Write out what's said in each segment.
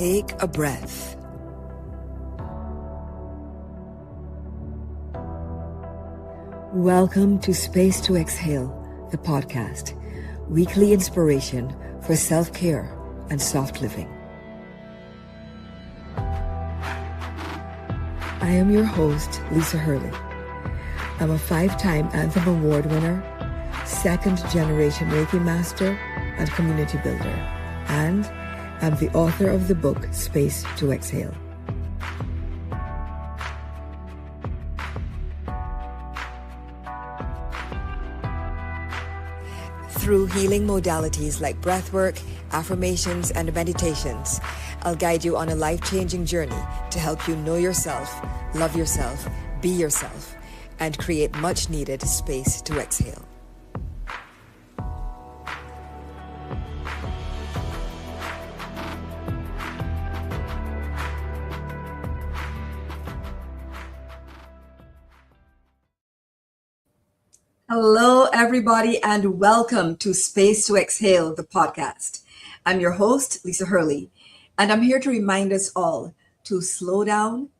Take a breath. Welcome to Space to Exhale, the podcast, weekly inspiration for self-care and soft living. I am your host, Lisa Hurley. I'm a 5-time Anthem Award winner, second-generation Reiki master and community builder, and I'm the author of the book, Space to Exhale. Through healing modalities like breathwork, affirmations, and meditations, I'll guide you on a life-changing journey to help you know yourself, love yourself, be yourself, and create much-needed space to exhale. Hello, everybody, and welcome to Space to Exhale, the podcast. I'm your host, Lisa Hurley, and I'm here to remind us all to slow down,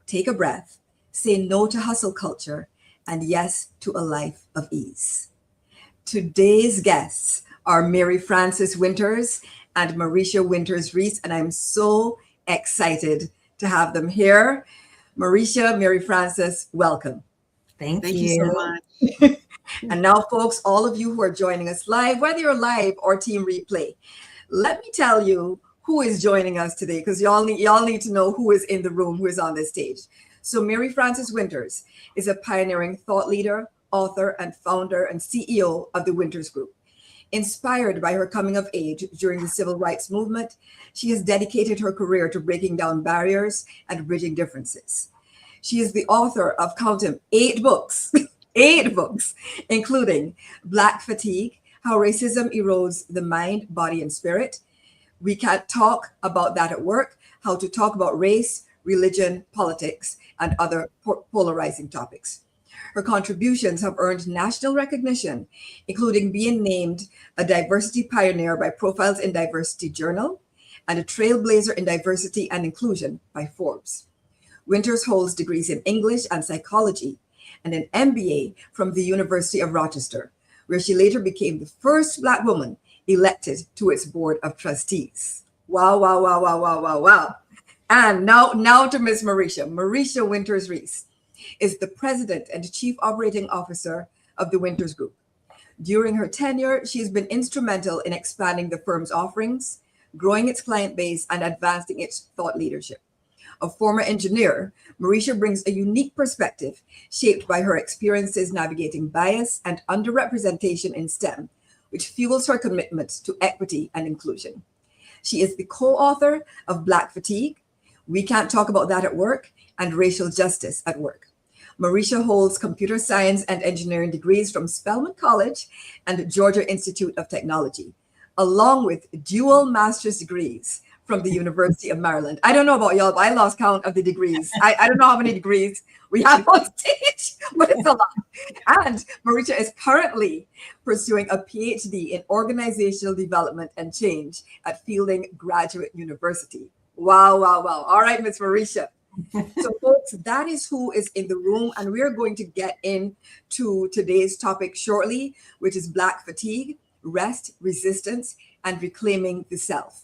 take a breath, say no to hustle culture, and yes to a life of ease. Today's guests are Mareisha Winters and Mareisha Winters Reese, and I'm so excited to have them here. Mareisha, Mareisha, welcome. Thank you so much. And now, folks, all of you who are joining us live, whether you're live or team replay, let me tell you who is joining us today, because y'all need to know who is in the room, who is on this stage. So Mareisha Winters is a pioneering thought leader, author, and founder and CEO of the Winters Group. Inspired by her coming of age during the civil rights movement, she has dedicated her career to breaking down barriers and bridging differences. She is the author of, count them, 8 books. 8 books, including Black Fatigue, How Racism Erodes the Mind, Body, and Spirit. We Can't Talk About That at Work, How to Talk About Race, Religion, Politics, and Other Polarizing Topics. Her contributions have earned national recognition, including being named a diversity pioneer by Profiles in Diversity Journal and a trailblazer in diversity and inclusion by Forbes. Winters holds degrees in English and psychology and an MBA from the University of Rochester, where she later became the first Black woman elected to its board of trustees. Wow, wow, wow, wow, wow, wow, wow. And now to Ms. Mareisha. Mareisha Winters Reese is the president and chief operating officer of the Winters Group. During her tenure, she has been instrumental in expanding the firm's offerings, growing its client base, and advancing its thought leadership. A former engineer, Mareisha brings a unique perspective shaped by her experiences navigating bias and underrepresentation in STEM, which fuels her commitment to equity and inclusion. She is the co-author of Black Fatigue, We Can't Talk About That at Work, and Racial Justice at Work. Mareisha holds computer science and engineering degrees from Spelman College and Georgia Institute of Technology, along with dual master's degrees from the University of Maryland. I don't know about y'all, but I lost count of the degrees. I don't know how many degrees we have on stage, but it's a lot. And Mareisha is currently pursuing a PhD in organizational development and change at Fielding Graduate University. Wow, wow, wow. All right, Ms. Mareisha. So folks, that is who is in the room, and we're going to get into today's topic shortly, which is Black Fatigue, Rest, Resistance, and Reclaiming the Self.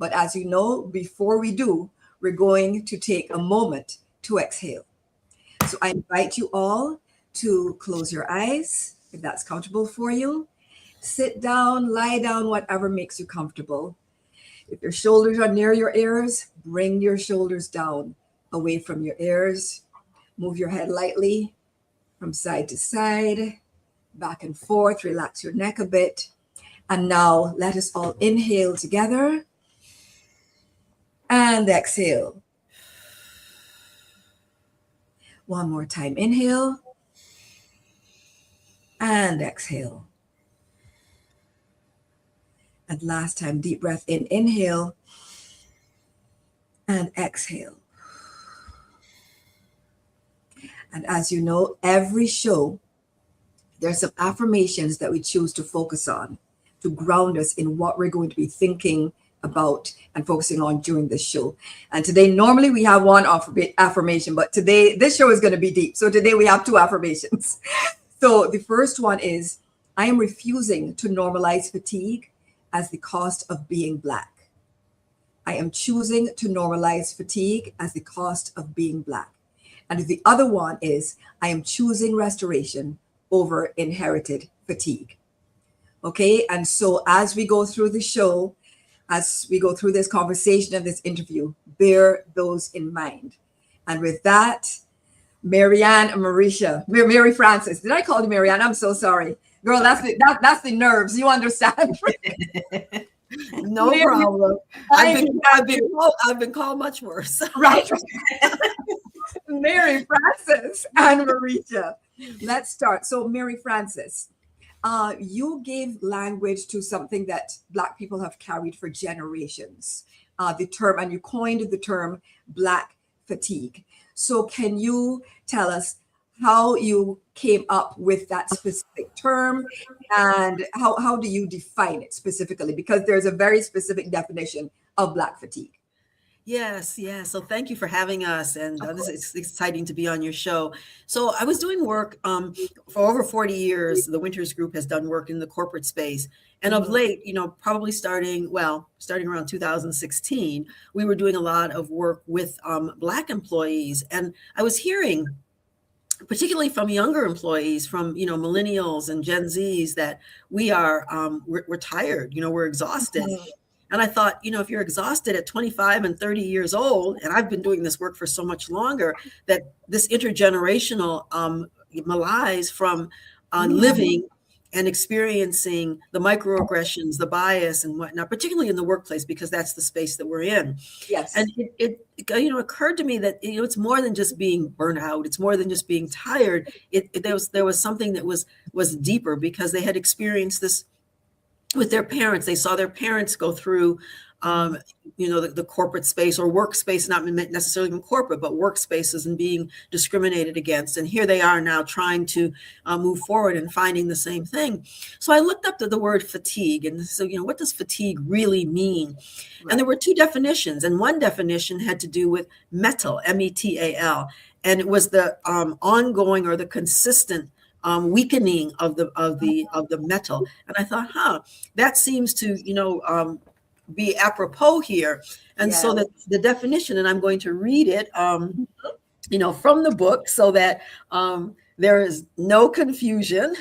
But as you know, before we do, we're going to take a moment to exhale. So I invite you all to close your eyes, if that's comfortable for you. Sit down, lie down, whatever makes you comfortable. If your shoulders are near your ears, bring your shoulders down, away from your ears. Move your head lightly from side to side, back and forth. Relax your neck a bit. And now let us all inhale together. And exhale. One more time. Inhale. And exhale. And last time, deep breath in. Inhale. And exhale. And as you know, every show, there's some affirmations that we choose to focus on to ground us in what we're going to be thinking about and focusing on during this show. And today, normally we have one affirmation, but today, this show is going to be deep. So today we have 2 affirmations. So the first one is, I am refusing to normalize fatigue as the cost of being Black. I am choosing to normalize fatigue as the cost of being Black. And the other one is, I am choosing restoration over inherited fatigue. Okay, and so as we go through the show, as we go through this conversation and this interview, bear those in mind. And with that, Marianne and Mary Frances. Did I call you Marianne? I'm so sorry. Girl, that's the nerves. You understand? No problem. I've been called much worse. Right. Mary Frances and Mareisha. Let's start. So Mary Frances, you gave language to something that Black people have carried for generations. The term, and you coined the term Black fatigue. So can you tell us how you came up with that specific term, and how do you define it specifically? Because there's a very specific definition of Black fatigue. Yes. So thank you for having us. And this is exciting to be on your show. So I was doing work for over 40 years. The Winters Group has done work in the corporate space. And of late, probably starting around 2016, we were doing a lot of work with Black employees. And I was hearing, particularly from younger employees, from millennials and Gen Zs, that we are we're tired, we're exhausted. And I thought, if you're exhausted at 25 and 30 years old, and I've been doing this work for so much longer, that this intergenerational malaise from living and experiencing the microaggressions, the bias and whatnot, particularly in the workplace, because that's the space that we're in. Yes. And it occurred to me that, it's more than just being burnt out. It's more than just being tired. There was something that was deeper, because they had experienced this with their parents. They saw their parents go through, the corporate space or workspace, not necessarily even corporate, but workspaces, and being discriminated against. And here they are now trying to move forward and finding the same thing. So I looked up the word fatigue. And so, what does fatigue really mean? Right. And there were 2 definitions. And one definition had to do with metal, METAL. And it was the ongoing or the consistent weakening of the metal. And I thought, that seems to, be apropos here. And so that the definition, and I'm going to read it, from the book, so that there is no confusion.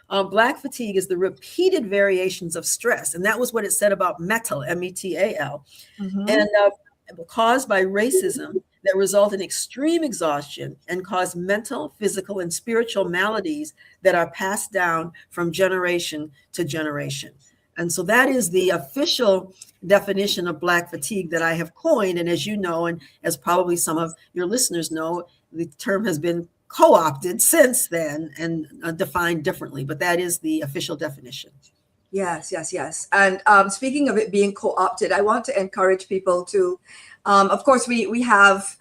Black fatigue is the repeated variations of stress. And that was what it said about metal, METAL, and caused by racism that result in extreme exhaustion and cause mental, physical, and spiritual maladies that are passed down from generation to generation. And so that is the official definition of Black fatigue that I have coined. And as you know, and as probably some of your listeners know, the term has been co-opted since then and defined differently, but that is the official definition. Yes. And speaking of it being co-opted, I want to encourage people to, of course, we have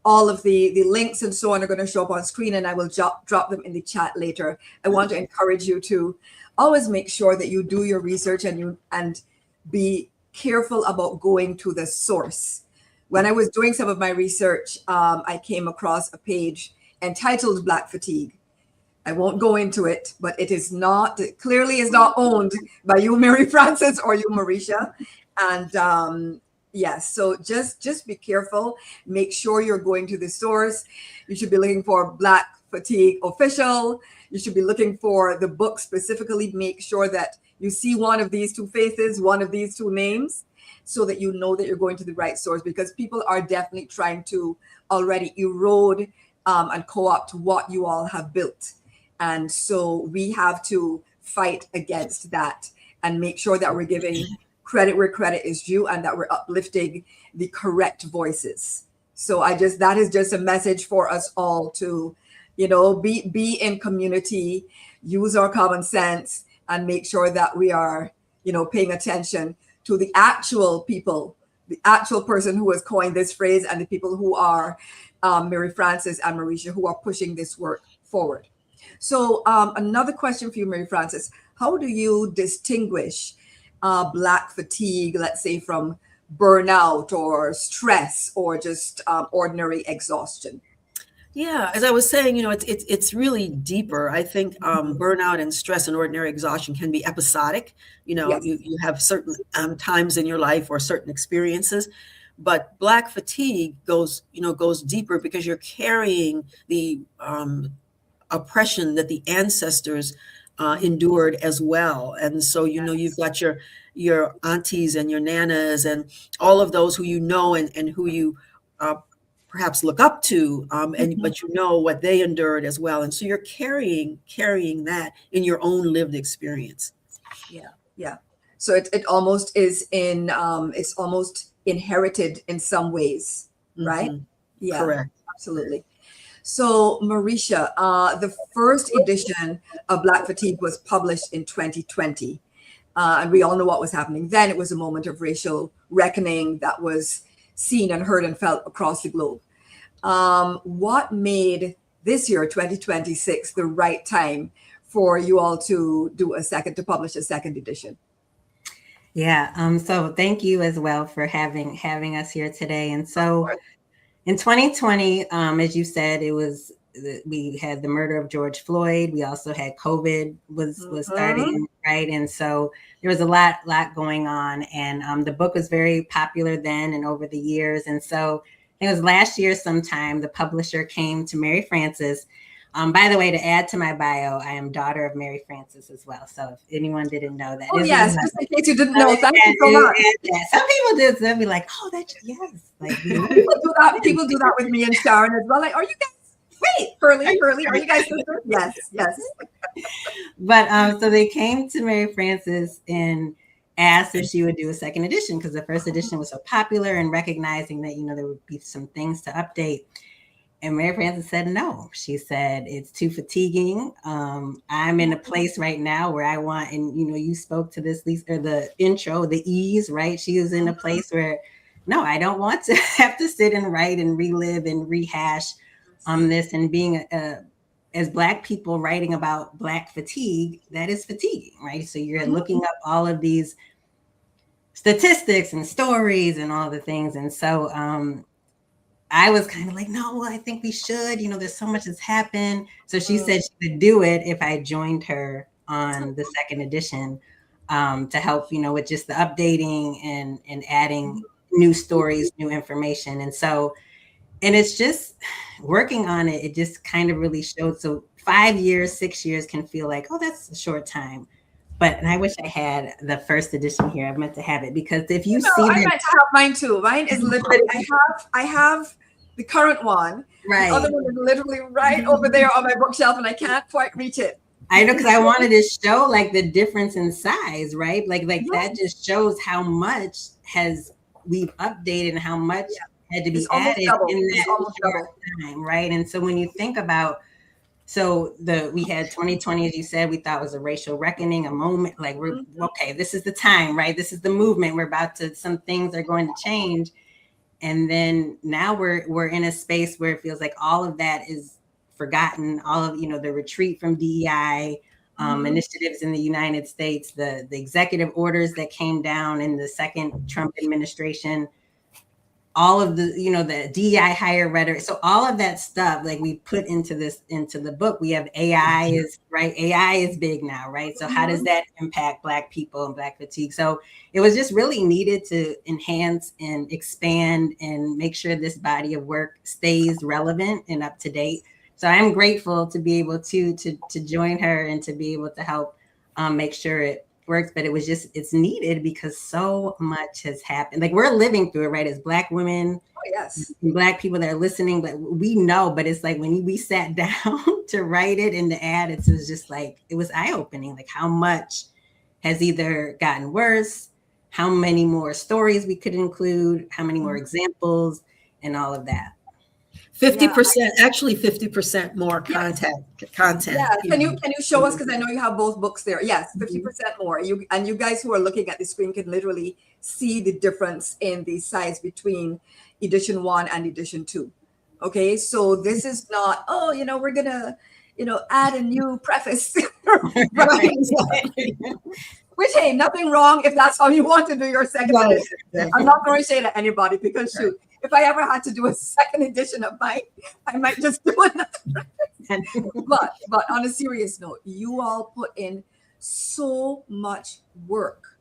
all of the links and so on are going to show up on screen, and I will drop them in the chat later. I want to encourage you to always make sure that you do your research and be careful about going to the source. When I was doing some of my research, I came across a page entitled Black Fatigue. I won't go into it, but it clearly is not owned by you, Mary Frances, or you, Mareisha. And yes, so just be careful. Make sure you're going to the source. You should be looking for Black Fatigue Official. You should be looking for the book specifically. Make sure that you see one of these 2 faces, one of these 2 names, so that you know that you're going to the right source, because people are definitely trying to already erode and co-opt what you all have built. And so we have to fight against that and make sure that we're giving credit where credit is due, and that we're uplifting the correct voices. So that is just a message for us all to, be in community, use our common sense, and make sure that we are, paying attention to the actual people, the actual person who has coined this phrase, and the people who are Mary Frances and Mareisha, who are pushing this work forward. So another question for you, Mary Frances: how do you distinguish Black fatigue, let's say from burnout or stress or just ordinary exhaustion? Yeah, as I was saying, it's really deeper. I think burnout and stress and ordinary exhaustion can be episodic. Yes. You have certain times in your life or certain experiences, but Black fatigue goes deeper because you're carrying the oppression that the ancestors endured as well. And so, you've got your aunties and your nanas and all of those who and who you perhaps look up to, but what they endured as well. And so you're carrying that in your own lived experience. Yeah. So it almost is it's almost inherited in some ways, right? Yeah, correct. Absolutely. So Mareisha, the first edition of Black Fatigue was published in 2020. And we all know what was happening then. It was a moment of racial reckoning that was seen and heard and felt across the globe. What made this year, 2026, the right time for you all to publish a second edition? Yeah. So thank you as well for having us here today. And so in 2020, as you said, we had the murder of George Floyd. We also had COVID was starting, right? And so there was a lot going on. And the book was very popular then and over the years. And so it was last year sometime, the publisher came to Mary Frances. By the way, to add to my bio, I am daughter of Mary Frances as well. So if anyone didn't know that. Oh, yes, just in case you didn't know. Thank you so much. Some people do. They'll be like, oh, that's, yes. Like, people do that with me and Sharon as well. Like, are you guys, wait, Hurley, are you guys sisters? Yes. But so they came to Mary Frances and asked if she would do a second edition because the first edition was so popular and recognizing that, there would be some things to update. And Mary Frances said no. She said, it's too fatiguing. I'm in a place right now where I want, and you spoke to this, Lisa, or the intro, the ease, right? She was in a place where, no, I don't want to have to sit and write and relive and rehash this. And being as Black people writing about Black fatigue, that is fatiguing, right? So you're looking up all of these statistics and stories and all the things. And so I was kind of like, no, I think we should, there's so much that's happened. So she said she would do it if I joined her on the second edition to help, with just the updating and adding new stories, new information. And so, and it's just working on it. It just kind of really showed. So 5 years, 6 years can feel like, oh, that's a short time. And I wish I had the first edition here. I meant to have it because if you see, I meant to have mine too. Mine is literally. I have the current one. Right. The other one is literally right over there on my bookshelf, and I can't quite reach it. I know, because I wanted to show like the difference in size, right? Like that just shows how much we've updated and how much had to be added in that short time, right? And so when you think about. So we had 2020, as you said, we thought was a racial reckoning, a moment like we're okay, this is the time, right? This is the movement. Some things are going to change. And then now we're in a space where it feels like all of that is forgotten. All of, the retreat from DEI initiatives in the United States, the executive orders that came down in the second Trump administration, all of the, the DEI higher rhetoric. So all of that stuff, like we put into the book, we have AI is right. AI is big now, right? So how does that impact Black people and Black fatigue? So it was just really needed to enhance and expand and make sure this body of work stays relevant and up to date. So I'm grateful to be able to join her and to be able to help make sure it works, but it's needed because so much has happened. Like we're living through it, right? As Black women, Black people that are listening, but we know, but it's like when we sat down to write it and to add, it was just like, it was eye-opening, like how much has either gotten worse, how many more stories we could include, how many more examples and all of that. 50%, actually 50% more content. Yeah. Can you show us, because I know you have both books there. Yes, 50% more. You guys who are looking at the screen can literally see the difference in the size between edition 1 and edition 2. Okay, so this is not, we're gonna, add a new preface. Right. Which, hey, nothing wrong if that's how you want to do your second edition. I'm not going to say to anybody because shoot, if I ever had to do a second edition of mine, I might just do another. but on a serious note, you all put in so much work.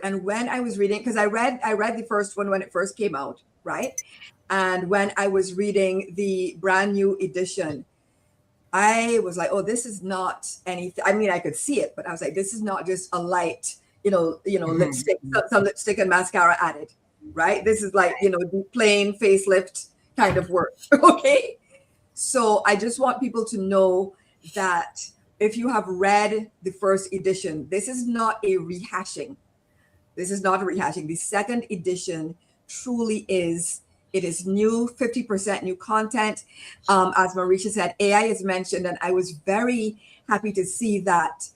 And when I was reading, because I read the first one when it first came out, right? And when I was reading the brand new edition, I was like, oh, this is not anything. I mean, I could see it, but I was like, this is not just a light, lipstick, some lipstick and mascara added, right? This is like, the plain facelift kind of work. Okay. So I just want people to know that if you have read the first edition, this is not a rehashing. The second edition truly is. It is new, 50% new content. As Mareisha said, AI is mentioned, and I was very happy to see that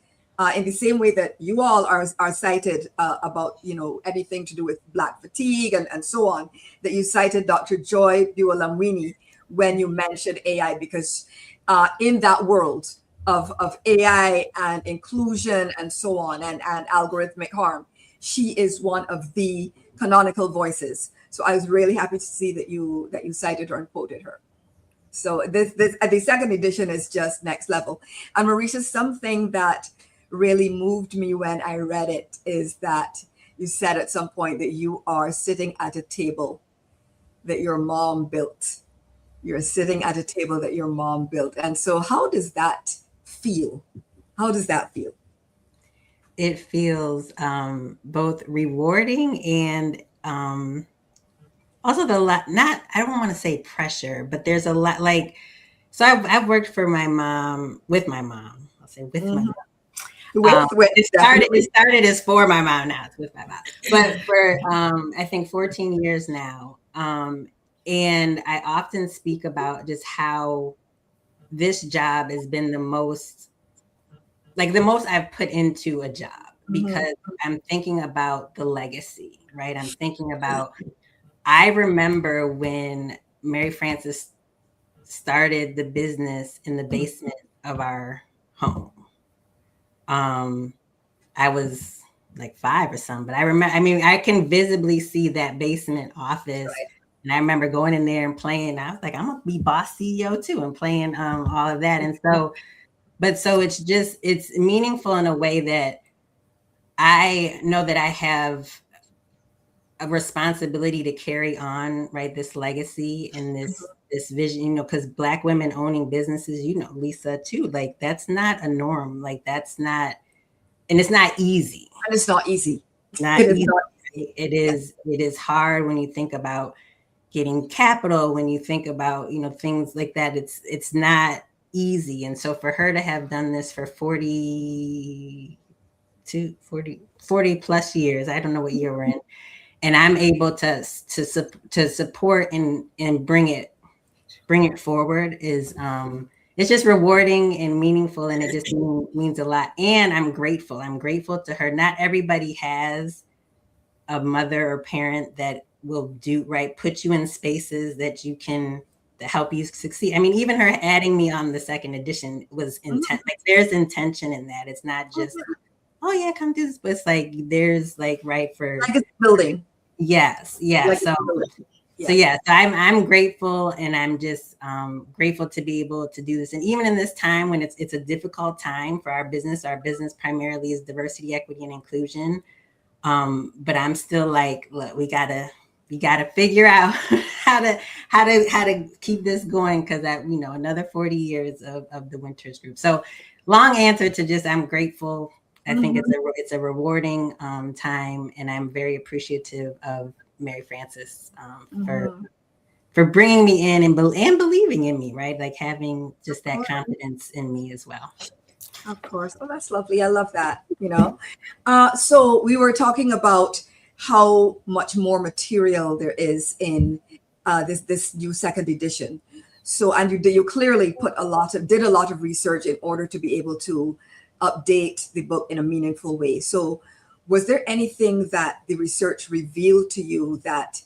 in the same way that you all are cited about, anything to do with Black fatigue and so on, that you cited Dr. Joy Buolamwini when you mentioned AI, because in that world of AI and inclusion and so on and algorithmic harm, she is one of the canonical voices. So I was really happy to see that you cited her and quoted her. So this the second edition is just next level. And Mareisha, something that really moved me when I read it is that you said at some point that you are sitting at a table that your mom built. You're sitting at a table that your mom built. And so how does that feel? It feels both rewarding and also I don't want to say pressure, but there's a lot so I've worked with my mom. I'll say with my mom. It started as for my mom, now it's with my mom. But for I think 14 years now. And I often speak about just how this job has been the most I've put into a job, because I'm thinking about the legacy, right? I'm thinking about, I remember when Mary Frances started the business in the basement of our home. I was like 5 or something, but I can visibly see that basement office. Right. And I remember going in there and playing. I was like, I'm gonna be boss CEO too, and playing all of that. And so it's meaningful in a way that I know that I have a responsibility to carry on, right, this legacy and this vision, because Black women owning businesses, Lisa too, that's not a norm. That's not, and it's not easy. And it's not easy. It is hard when you think about getting capital, when you think about, things like that. It's not easy. And so for her to have done this for 40 plus years, I don't know what year we're in, and I'm able to support and bring it forward is it's just rewarding and meaningful, and it just means a lot. And I'm grateful to her. Not everybody has a mother or parent that will put you in spaces that help you succeed. I mean, even her adding me on the second edition was intent. There's intention in that. It's not just, oh yeah, come do this, but it's there's for it's building. Yes. Yeah. So I'm grateful, and I'm just grateful to be able to do this. And even in this time when it's a difficult time for our business primarily is diversity, equity, and inclusion. But I'm still look, we gotta figure out how to keep this going, because another 40 years of the Winters Group. So long answer to just, I'm grateful. I think it's a rewarding time, and I'm very appreciative of Mary Frances for bringing me in and believing in me, right? Having just that confidence in me as well. Of course. Oh, that's lovely. I love that. So we were talking about how much more material there is in this new second edition. So, and you clearly did a lot of research in order to be able to update the book in a meaningful way. So was there anything that the research revealed to you that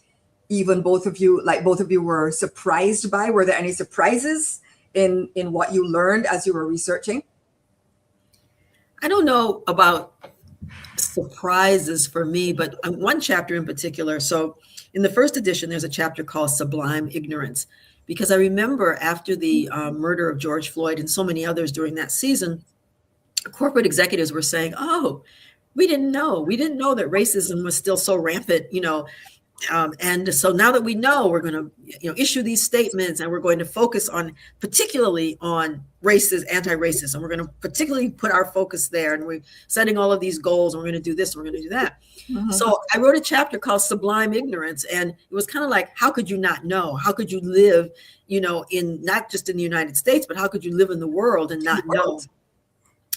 even both of you were surprised by? Were there any surprises in what you learned as you were researching? I don't know about surprises for me, but one chapter in particular. So in the first edition, there's a chapter called Sublime Ignorance, because I remember after the murder of George Floyd and so many others during that season, corporate executives were saying, oh, we didn't know that racism was still so rampant, and so now that we know, we're going to issue these statements, and we're going to focus on particularly on anti-racism. We're going to particularly put our focus there, and we're setting all of these goals, and we're going to do this, and we're going to do that. Mm-hmm. So I wrote a chapter called Sublime Ignorance, and it was kind of like, how could you not know? How could you live, in not just in the United States, but how could you live in the world and not know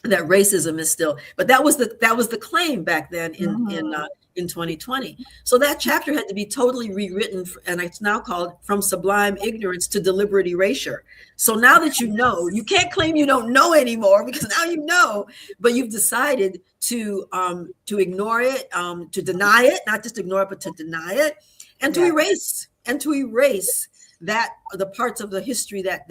that racism is still? But that was the claim back then in 2020. So that chapter had to be totally rewritten, and it's now called From Sublime Ignorance to Deliberate Erasure. So now that you can't claim you don't know anymore, because now you know, but you've decided to ignore it, to deny it, not just ignore it, but to deny it, and to erase that the parts of the history that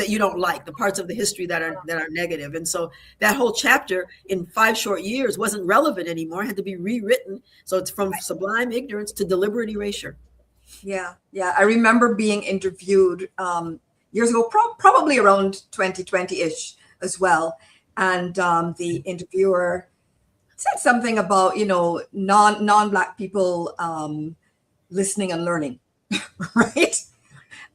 you don't like, the parts of the history that are negative. And so that whole chapter in 5 short years wasn't relevant anymore, had to be rewritten. So it's From Sublime Ignorance to Deliberate Erasure. Yeah. I remember being interviewed years ago, probably around 2020-ish as well. And the interviewer said something about, non-Black people listening and learning. Right.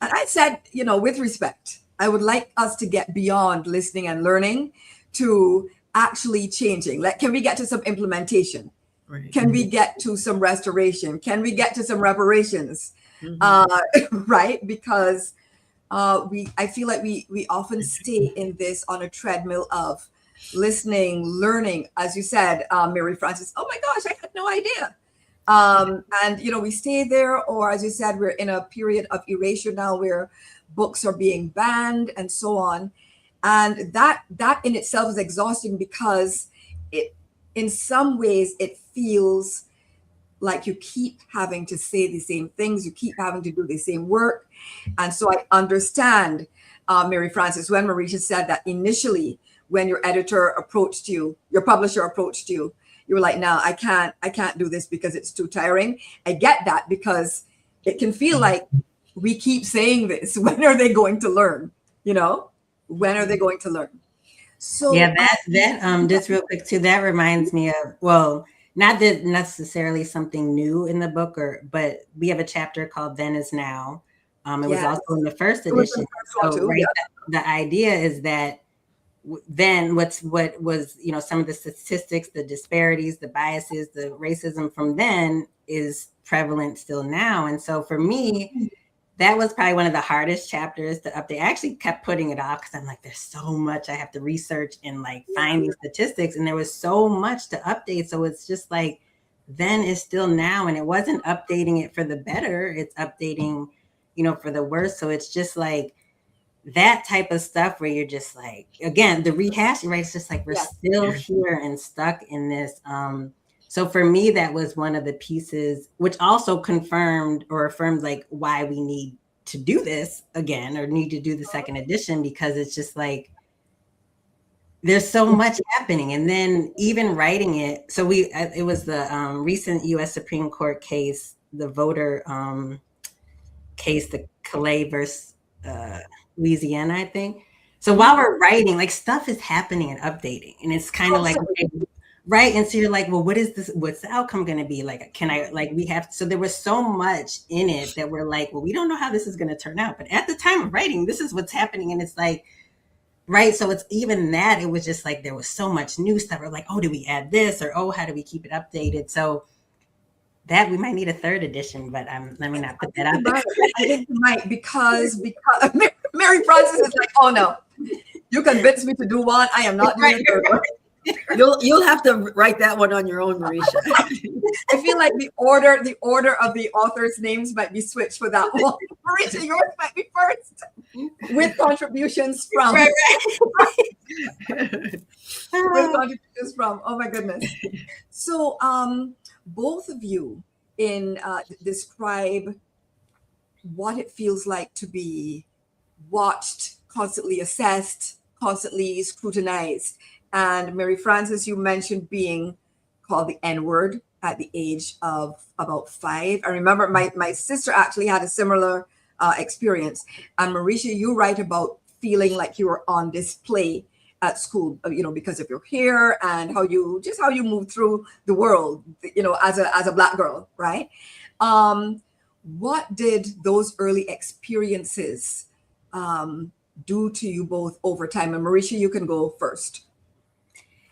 And I said, with respect, I would like us to get beyond listening and learning to actually changing. Can we get to some implementation? Right. Can we get to some restoration? Can we get to some reparations? Mm-hmm. Right. Because I feel like we often stay in this on a treadmill of listening, learning, as you said, Mary Frances. Oh my gosh, I had no idea. And we stay there, or as you said, we're in a period of erasure now where books are being banned and so on. And that in itself is exhausting, because in some ways it feels like you keep having to say the same things, you keep having to do the same work. And so I understand, Mary Frances, when Mareisha said that initially when your editor approached you, your publisher approached you, you were like, no, I can't do this because it's too tiring. I get that, because it can feel like we keep saying this. When are they going to learn? When are they going to learn? So yeah, that just real quick too, that reminds me of, well, not that necessarily something new in the book, but we have a chapter called Then Is Now. It was also in the first edition. So the idea is that then what was some of the statistics, the disparities, the biases, the racism from then is prevalent still now. And so for me, that was probably one of the hardest chapters to update. I actually kept putting it off because I'm like, there's so much I have to research and find these statistics, and there was so much to update. So it's just like, then is still now, and it wasn't updating it for the better, it's updating for the worse. So it's just like that type of stuff where you're just like, again, the rehashing, right? It's just like, we're still here and stuck in this. So for me, that was one of the pieces, which also confirmed or affirmed why we need to do this again, or need to do the second edition, because it's just like, there's so much happening. And then even writing it. So it was the recent US Supreme Court case, the voter case, the Calais versus Louisiana, I think. So while we're writing, stuff is happening and updating, and it's kind of right. And so you're like, well, what is this? What's the outcome going to be? Can I, we have, so there was so much in it that we're like, well, we don't know how this is going to turn out. But at the time of writing, this is what's happening. And it's like, right. So it's even that, it was just there was so much new stuff. We're like, oh, do we add this? Or, oh, how do we keep it updated? So that we might need a third edition, but let me not put that out there. I think you might, because Mary Frances is like, oh no, you convinced me to do one. I am not doing a third one. You'll have to write that one on your own, Mareisha. I feel like the order of the authors' names might be switched for that one. Mareisha, yours might be first, with contributions from. Right. With contributions from. Oh my goodness. So, both of you describe what it feels like to be watched, constantly assessed, constantly scrutinized. And Mary Frances, you mentioned being called the N-word at the age of about 5. I remember my sister actually had a similar experience. And Mareisha, you write about feeling like you were on display at school, because of your hair and how you move through the world, as a Black girl, right? What did those early experiences do to you both over time? And Mareisha, you can go first.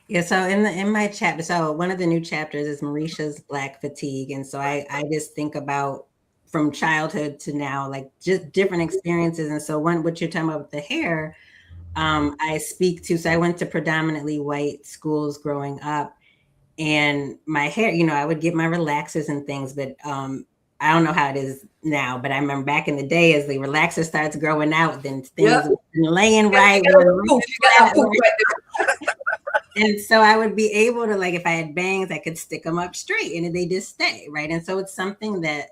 Yeah, so in my chapter, so one of the new chapters is Mareisha's Black fatigue. And so I just think about from childhood to now, like just different experiences. And so what you're talking about with the hair, I speak to, so I went to predominantly white schools growing up, and my hair, I would get my relaxers and things, but I don't know how it is now, but I remember back in the day, as the relaxer starts growing out, then things laying right. And so I would be able to, like, if I had bangs, I could stick them up straight and they just stay, right? And so it's something that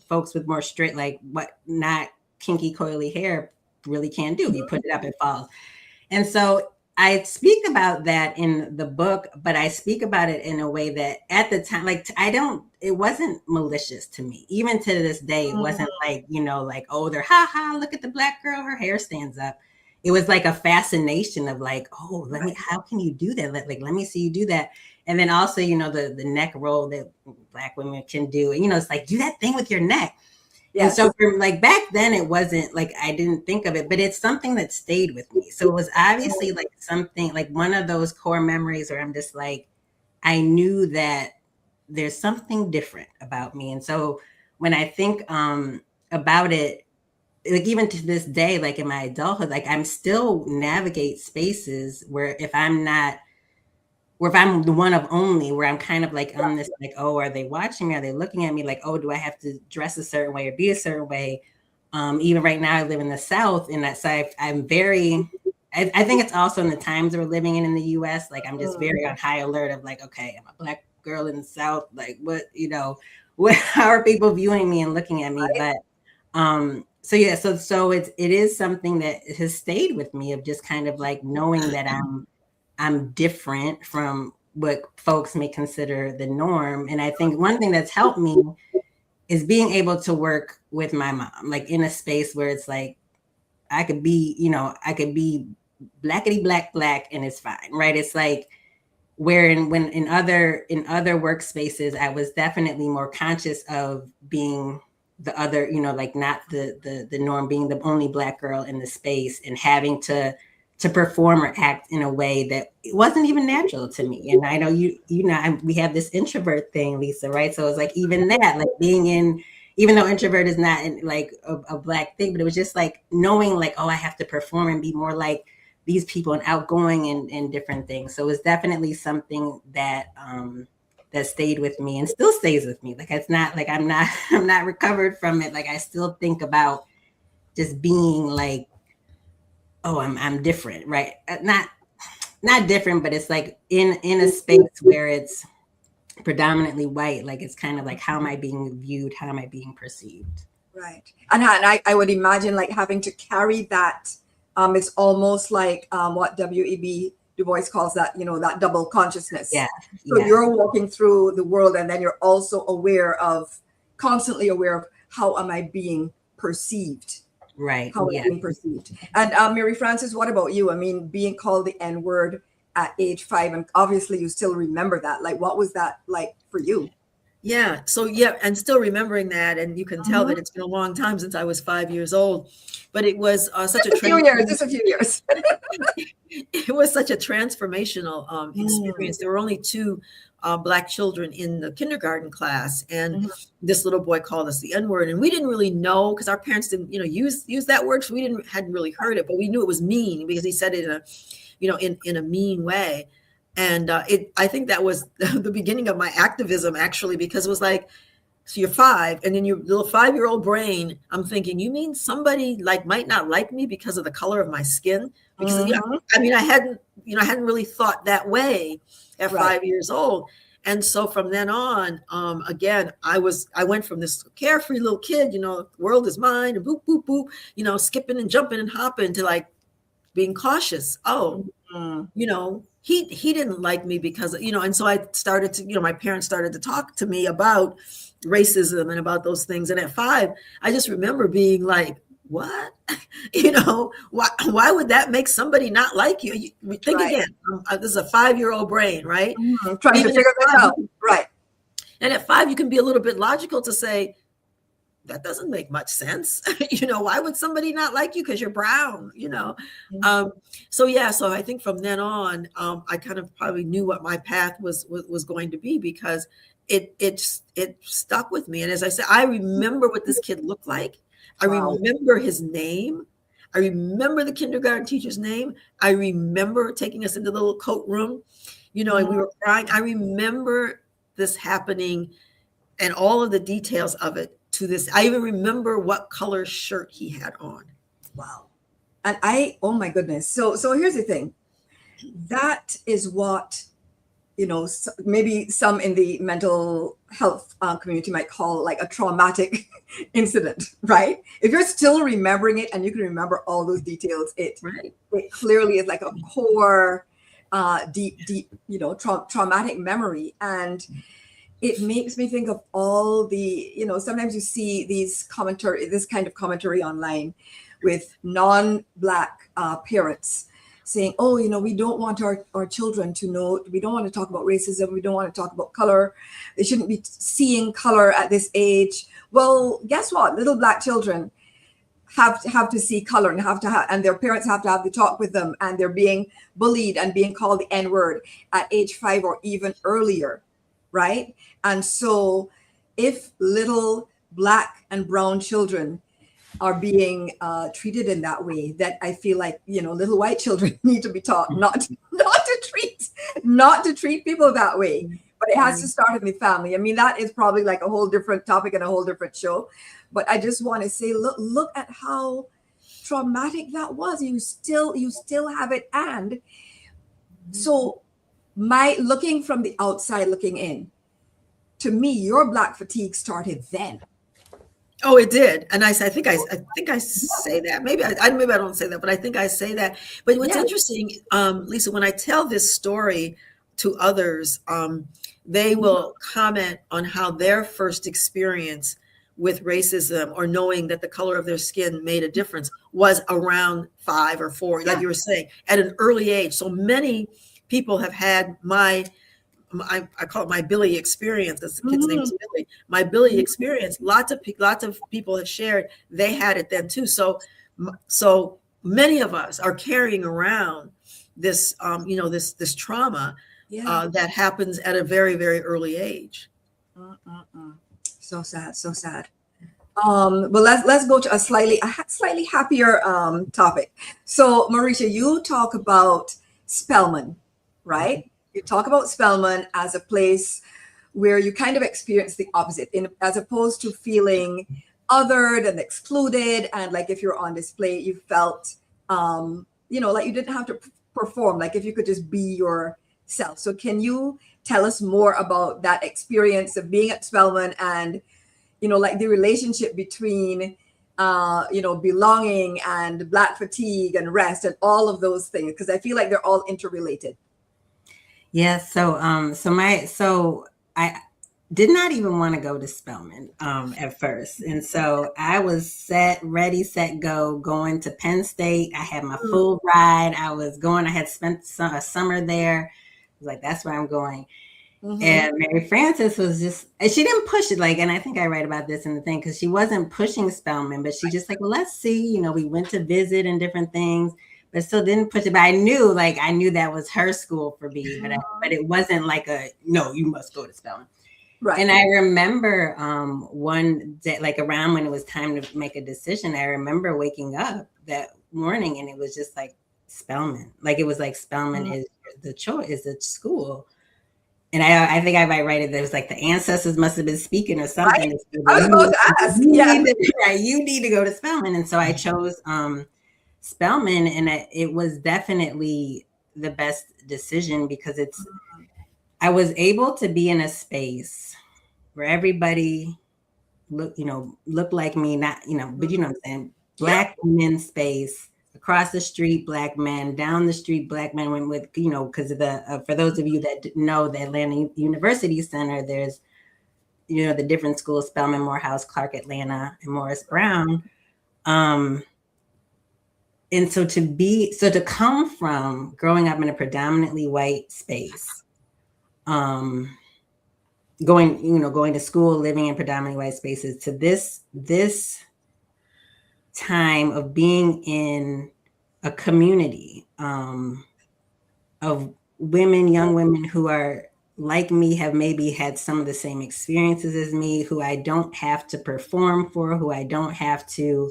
folks with more straight, like what not kinky coily hair really can't do. You put it up, it falls. And so I speak about that in the book, but I speak about it in a way that at the time, like it wasn't malicious to me. Even to this day, it wasn't like, like, oh, they're look at the Black girl, her hair stands up. It was like a fascination of like, oh, how can you do that? Let me see you do that. And then also, the neck roll that Black women can do. And, it's like, do that thing with your neck. Yes. And so for, like, back then it wasn't like, I didn't think of it, but it's something that stayed with me. So it was obviously like something, like one of those core memories where I'm just like, I knew that there's something different about me. And so when I think about it, like even to this day, like in my adulthood, like I'm still navigate spaces where if I'm the one of only, where I'm kind of like on this, like, oh, are they watching me? Are they looking at me? Like, oh, do I have to dress a certain way or be a certain way? Even right now I live in the South, and that's, I'm very, I think it's also in the times we're living in the US, like I'm just very on high alert of like, okay, I'm a Black girl in the South. Like how are people viewing me and looking at me? But, so yeah, so it is something that has stayed with me, of just kind of like knowing that I'm different from what folks may consider the norm. And I think one thing that's helped me is being able to work with my mom, like in a space where it's like, I could be blackety black and it's fine, right? It's like where in other workspaces, I was definitely more conscious of being the other, like not the norm, being the only Black girl in the space and having to perform or act in a way that it wasn't even natural to me. And I know we have this introvert thing, Lisa, right? So it's like even that, like being in, even though introvert is not like a Black thing, but it was just like knowing like, oh, I have to perform and be more like these people and outgoing and different things. So it's definitely something that that stayed with me and still stays with me. Like it's not like I'm not recovered from it. Like I still think about just being like, oh, I'm different, right? Not different, but it's like in a space where it's predominantly white. Like it's kind of like, how am I being viewed? How am I being perceived? Right. And I would imagine like having to carry that. It's almost like what W.E.B. Du Bois calls that, that double consciousness. Yeah. So you're walking through the world, and then you're also constantly aware of how am I being perceived. Right. How it's being perceived. And Mary Frances, what about you? I mean, being called the N-word at age 5, and obviously you still remember that. Like, what was that like for you? Yeah. So yeah, and still remembering that, and you can tell that it's been a long time since I was 5 years old. But it was such just a few years. It was such a transformational experience. There were only 2 Black children in the kindergarten class, and this little boy called us the N-word, and we didn't really know, because our parents didn't, use that word, so we hadn't really heard it, but we knew it was mean because he said it in a mean way. And I think that was the beginning of my activism, actually, because it was like, so you're 5, and then your little 5-year-old brain, I'm thinking, you mean somebody like might not like me because of the color of my skin? Because I hadn't really thought that way at 5 years old. And so from then on, again, I went from this carefree little kid, the world is mine, and boop, boop, boop, skipping and jumping and hopping, to like being cautious. Oh, you know, he didn't like me because, you know, and so I started to, you know, my parents started to talk to me about racism and about those things. And at 5, I just remember being like, what? You know, why would that make somebody not like you? Think again, this is a 5-year-old brain, right? Trying to figure this out. Right. And at 5, you can be a little bit logical to say, that doesn't make much sense. You know, why would somebody not like you because you're brown, you know? So I think from then on, I kind of probably knew what my path was going to be, because it stuck with me. And as I said, I remember what this kid looked like. I remember his name. I remember the kindergarten teacher's name. I remember taking us into the little coat room, you know, and we were crying. I remember this happening and all of the details of it to this. I even remember what color shirt he had on. Wow. And oh my goodness. So here's the thing. That is what, you know, maybe some in the mental health community might call like a traumatic incident, right? If you're still remembering it and you can remember all those details, it clearly is like a core, deep, you know, traumatic memory. And it makes me think of all the, you know, sometimes you see this kind of commentary online with non-Black parents saying, oh, you know, we don't want our children to know, we don't want to talk about racism, we don't want to talk about color, they shouldn't be seeing color at this age. Well, guess what? Little Black children have to see color and and their parents have to have the talk with them, and they're being bullied and being called the N-word at age 5 or even earlier, right? And so if little Black and brown children are being treated in that way, that I feel like, you know, little white children need to be taught not to treat people that way. But it has to start in the family. I mean, that is probably like a whole different topic and a whole different show. But I just want to say, look at how traumatic that was. You still have it. And so looking from the outside looking in, to me, your Black fatigue started then. Oh, it did. And I think I say that. Maybe I don't say that, but I think I say that. But what's interesting, Lisa, when I tell this story to others, they will comment on how their first experience with racism, or knowing that the color of their skin made a difference, was around 5 or 4, like you were saying, at an early age. So many people have had I call it my Billy experience, because the kid's name is Billy. My Billy experience. Lots of people have shared they had it then too. So many of us are carrying around this, you know, this trauma that happens at a very, very early age. So sad, so sad. Well, let's go to a slightly happier topic. So, Mareisha, you talk about Spelman, right? You talk about Spelman as a place where you kind of experience the opposite, as opposed to feeling othered and excluded. And like if you're on display, you felt, you know, like you didn't have to perform, like if you could just be yourself. So can you tell us more about that experience of being at Spelman and, you know, like the relationship between, you know, belonging and Black fatigue and rest and all of those things? Because I feel like they're all interrelated. Yeah, so I did not even want to go to Spelman at first. And so I was ready, set, going to Penn State. I had my full ride. I had spent a summer there. I was like, that's where I'm going. And Mary Frances was just, she didn't push it, like, and I think I write about this in the thing, because she wasn't pushing Spelman, but she just like, well, let's see, you know, we went to visit and different things, but still didn't push it. But I knew that was her school for me, but it wasn't like no, you must go to Spelman. Right. And I remember one day, like around when it was time to make a decision, I remember waking up that morning and it was just like Spelman. Like it was like Spelman is the choice, is the school. And I think I might write it. There was like the ancestors must have been speaking or something. Right. I was supposed to ask. You need to go to Spelman. And so I chose Spelman, and it was definitely the best decision, because I was able to be in a space where everybody looked like me, not, you know, but you know what I'm saying? Black men space, a across the street, Black men, down the street, Black men went with, you know, because of the, for those of you that know the Atlanta University Center, there's, you know, the different schools, Spelman, Morehouse, Clark, Atlanta, and Morris Brown. And so to come from growing up in a predominantly white space, going to school, living in predominantly white spaces, to this time of being in a community of women, young women who are like me, have maybe had some of the same experiences as me, who I don't have to perform for, who I don't have to,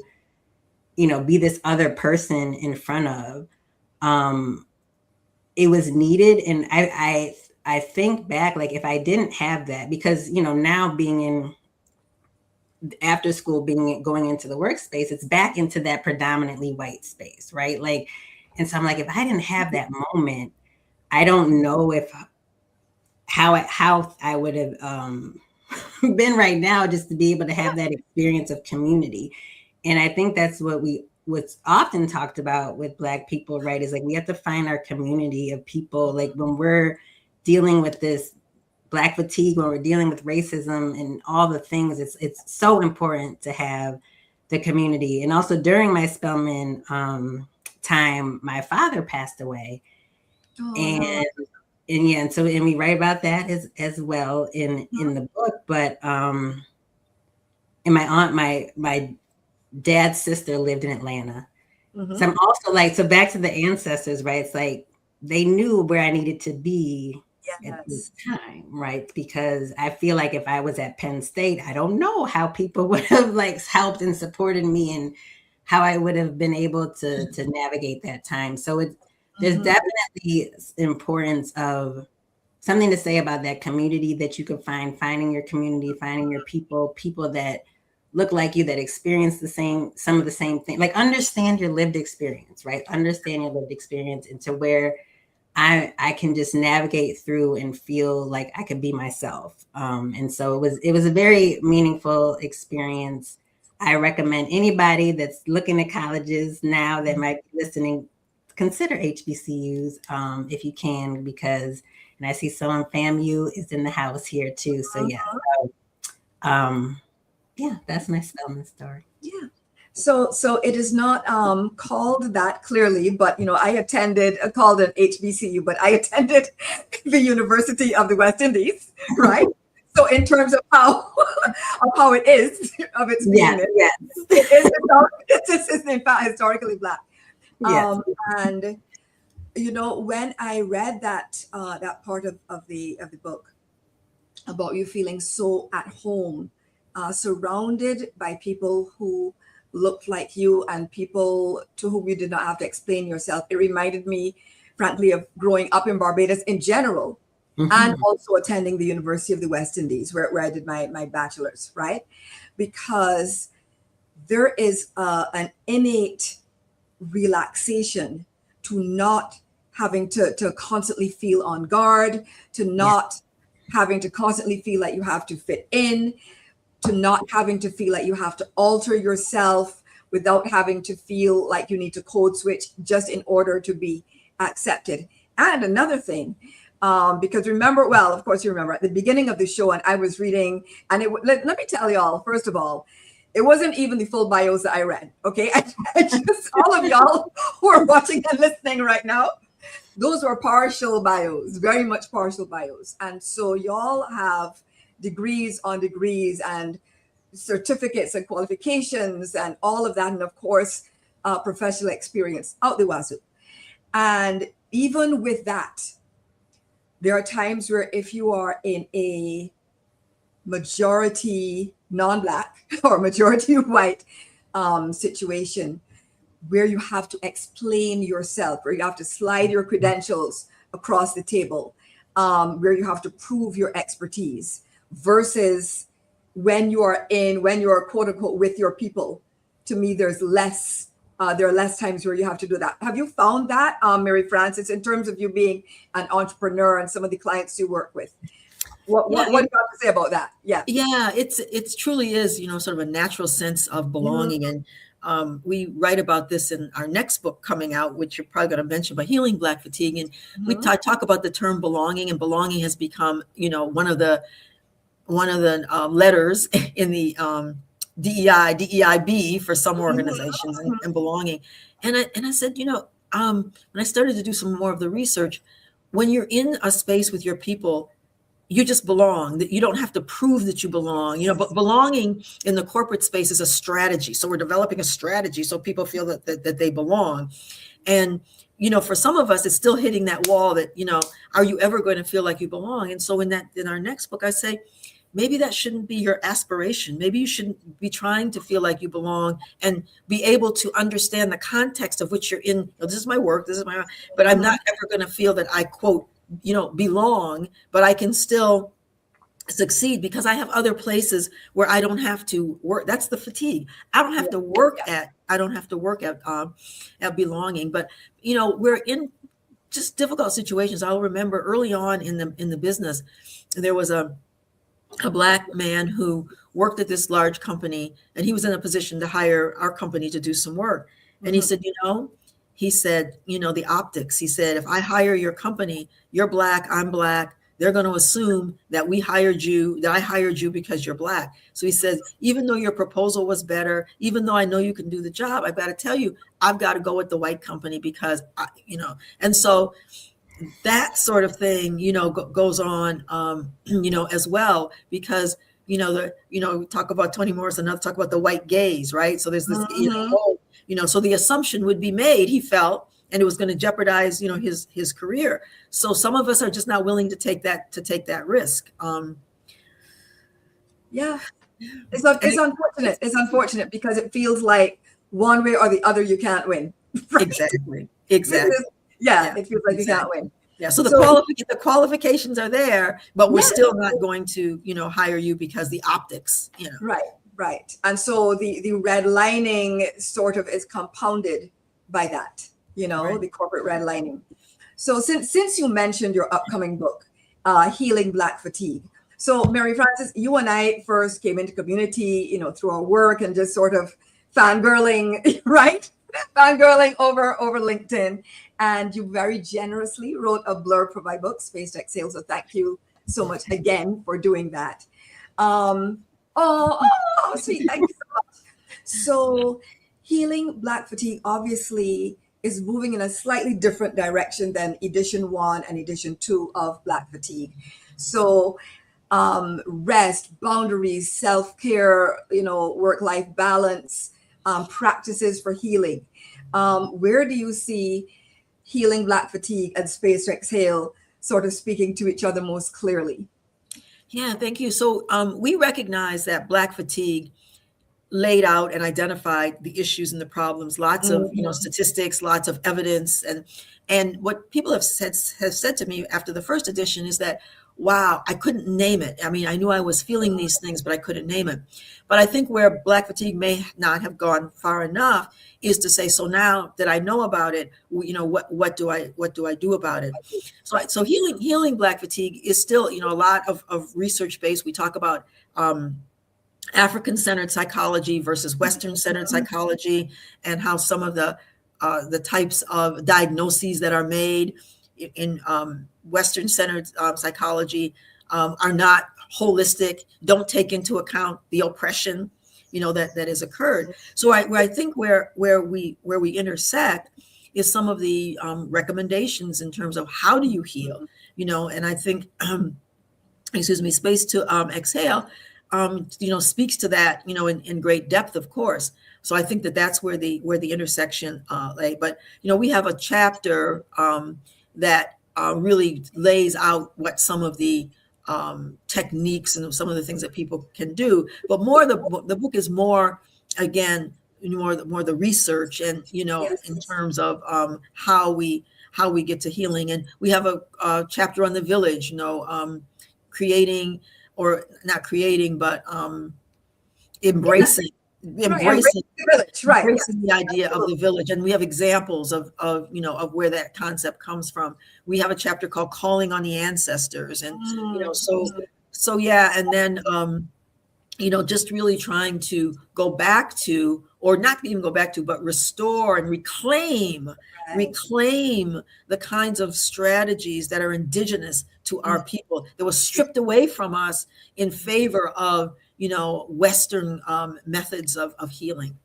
you know, be this other person in front of. It was needed. And I think back, like, if I didn't have that, because, you know, now being in after school, going into the workspace, it's back into that predominantly white space, right? Like, and so I'm like, if I didn't have that moment, I don't know how I would have been right now, just to be able to have that experience of community. And I think that's what's often talked about with Black people, right? Is like, we have to find our community of people. Like, when we're dealing with this Black fatigue, when we're dealing with racism and all the things, it's so important to have the community. And also during my Spelman time, my father passed away. Oh, and we write about that as well in the book. But and my aunt, my dad's sister lived in Atlanta. Mm-hmm. So I'm also like, so back to the ancestors, right? It's like they knew where I needed to be at this time, right? Because I feel like if I was at Penn State, I don't know how people would have like helped and supported me, and how I would have been able to navigate that time. So there's definitely importance of something to say about that community that you could finding your community, finding your people that look like you, that experience some of the same thing. Like, understand your lived experience, right? Understand your lived experience into where I can just navigate through and feel like I could be myself. And so it was a very meaningful experience. I recommend anybody that's looking at colleges now that might be listening, consider HBCUs if you can, because, and I see someone FAMU is in the house here too. So yeah, that's my Spelman story. Yeah. So it is not called that clearly, but, you know, I called it HBCU, but I attended the University of the West Indies, right? So in terms of how it is, of its being, it is in fact historically Black. Yes. And, you know, when I read that part of the book about you feeling so at home, surrounded by people who looked like you and people to whom you did not have to explain yourself, it reminded me, frankly, of growing up in Barbados in general, and also attending the University of the West Indies, where I did my bachelor's, right? Because there is an innate relaxation to not having to constantly feel on guard, to not having to constantly feel like you have to fit in, to not having to feel like you have to alter yourself, without having to feel like you need to code switch just in order to be accepted. And another thing, because of course you remember at the beginning of the show, and I was reading, and let me tell y'all, first of all, it wasn't even the full bios that I read, okay? I just, all of y'all who are watching and listening right now, those were partial bios, very much partial bios. And so y'all have degrees on degrees and certificates and qualifications and all of that. And of course, professional experience out the wazoo. And even with that, there are times where if you are in a majority non-Black or majority white situation, where you have to explain yourself, where you have to slide your credentials across the table, where you have to prove your expertise, versus when you're quote unquote with your people. To me, there are less times where you have to do that. Have you found that, Mary Frances, in terms of you being an entrepreneur and some of the clients you work with? What do you have to say about that? Yeah. Yeah, it's truly is, you know, sort of a natural sense of belonging. And we write about this in our next book coming out, which you're probably going to mention, by Healing Black Fatigue. And we talk about the term belonging, and belonging has become, one of the letters in the DEI, DEIB for some organizations, and belonging. And I said, when I started to do some more of the research, when you're in a space with your people, you just belong. That you don't have to prove that you belong, but belonging in the corporate space is a strategy. So we're developing a strategy so people feel that they belong. And, for some of us, it's still hitting that wall that, are you ever going to feel like you belong? And so in our next book, I say, maybe that shouldn't be your aspiration. Maybe you shouldn't be trying to feel like you belong and be able to understand the context of which you're in. This is my work, but I'm not ever going to feel that I, quote, belong, but I can still succeed because I have other places where I don't have to work. That's the fatigue. I don't have to work at belonging, but we're in just difficult situations. I'll remember early on in the business, there was a Black man who worked at this large company, and he was in a position to hire our company to do some work. And he said, the optics, he said, if I hire your company, you're Black, I'm Black, they're going to assume that I hired you because you're Black. So he says, even though your proposal was better, even though I know you can do the job, I've got to tell you, I've got to go with the white company because, and so that sort of thing, goes on, as well, because, we talk about Toni Morrison, talk about the white gaze, right? So there's this, so the assumption would be made, he felt, and it was going to jeopardize, his career. So some of us are just not willing to take that risk. Yeah, it's unfortunate. It's unfortunate because it feels like one way or the other you can't win. Right? Exactly. It feels like you can't win. Yeah. So the qualifications are there, but we're still not going to, hire you because the optics, Right. And so the redlining sort of is compounded by that, the corporate redlining. So since you mentioned your upcoming book, Healing Black Fatigue. So Mary Frances, you and I first came into community, through our work and just sort of fangirling, right? Fangirling over LinkedIn. And you very generously wrote a blurb for my book, Space to Exhale. So thank you so much again for doing that. Sweet. Thank you so much. So Healing Black Fatigue obviously is moving in a slightly different direction than edition 1 and edition 2 of Black Fatigue. So rest, boundaries, self-care, work-life balance, practices for healing. Where do you see Healing Black Fatigue and Space to Exhale sort of speaking to each other most clearly? Yeah, thank you. So we recognize that Black fatigue laid out and identified the issues and the problems, lots of statistics, lots of evidence. And what people have said to me after the first edition is that, wow, I couldn't name it. I mean, I knew I was feeling these things, but I couldn't name it. But I think where Black fatigue may not have gone far enough is to say, so now that I know about it, what do I do about it? So healing Black fatigue is still, a lot of research based. We talk about African-centered psychology versus Western-centered psychology, and how some of the types of diagnoses that are made in Western-centered psychology are not holistic, don't take into account the oppression, that has occurred. So I think where we intersect is some of the recommendations in terms of how do you heal, and I think, Space to Exhale, speaks to that, in great depth, of course. So I think that's where the intersection lay. But we have a chapter that really lays out what some of the techniques and some of the things that people can do. But the book is more, again, more the research and in terms of how we get to healing. And we have a chapter on the village, creating, or not creating, but embracing the village, embracing the idea of the village. And we have examples of where that concept comes from. We have a chapter called Calling on the Ancestors. And, so yeah. And then, just really trying to go back to, or not even go back to, but restore and reclaim the kinds of strategies that are indigenous to our people, that was stripped away from us in favor of, Western methods of healing.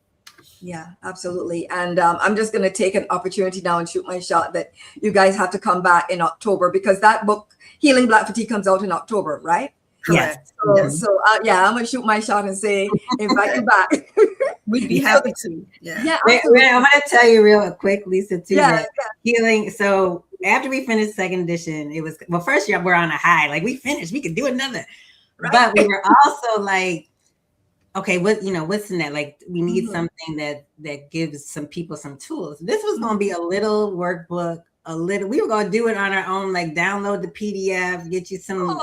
Yeah, absolutely. And I'm just going to take an opportunity now and shoot my shot that you guys have to come back in October, because that book, Healing Black Fatigue, comes out in October, right? Correct. So yeah, I'm going to shoot my shot and say, invite you back. We'd be happy to. Yeah. I'm going to tell you real quick, Lisa, too. Healing. So after we finished second edition, it was, well, first year we're on a high. Like, we finished, we could do another. Right. But we were also like, okay, what's in that? Like, we need something that gives some people some tools. This was going to be a little workbook, we were going to do it on our own, like download the PDF, get you some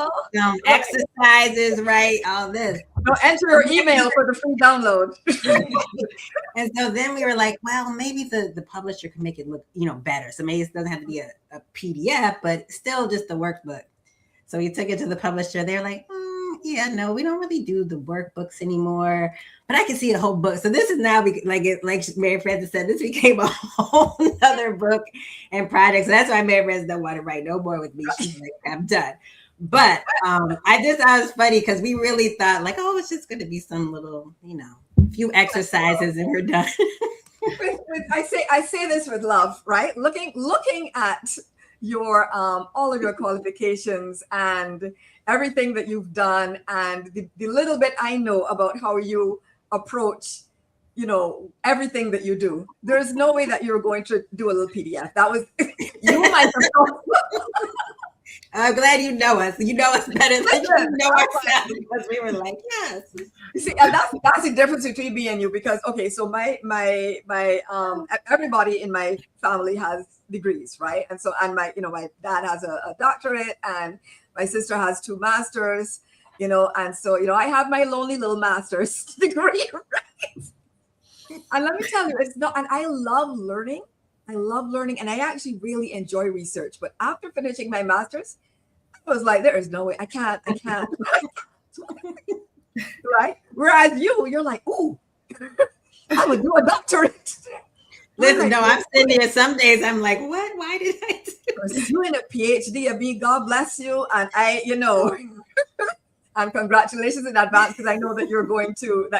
exercises, right? All this. Enter your email for the free download. And so then we were like, well, maybe the publisher can make it look, better. So maybe it doesn't have to be a PDF, but still just a workbook. So we took it to the publisher. They're like, yeah, no, we don't really do the workbooks anymore, but I can see a whole book. So this is now, like Mary Frances said, this became a whole other book and project. So that's why Mary Frances don't want to write no more with me. She's like, I'm done. But I just thought it was funny because we really thought like, oh, it's just going to be some little, few exercises and we're done. I say this with love, right? Looking at your all of your qualifications and everything that you've done, and the little bit I know about how you approach, everything that you do. There's no way that you're going to do a little PDF. That was you might have. I'm glad you know us. You know us better than you know ourselves, because we were like, yes. You see, and that's the difference between me and you, because so my everybody in my family has degrees, right? And so my dad has a doctorate, and my sister has 2 masters, and so I have my lonely little master's degree, right? And let me tell you, it's not, and I love learning, and I actually really enjoy research. But after finishing my master's, I was like, there is no way, I can't. Right? Whereas you're like, ooh, I would do a doctorate. Listen, no, I'm sitting here some days, I'm like, what? Why did I do this? Doing a PhD, God bless you. And and congratulations in advance, because I know that you're going to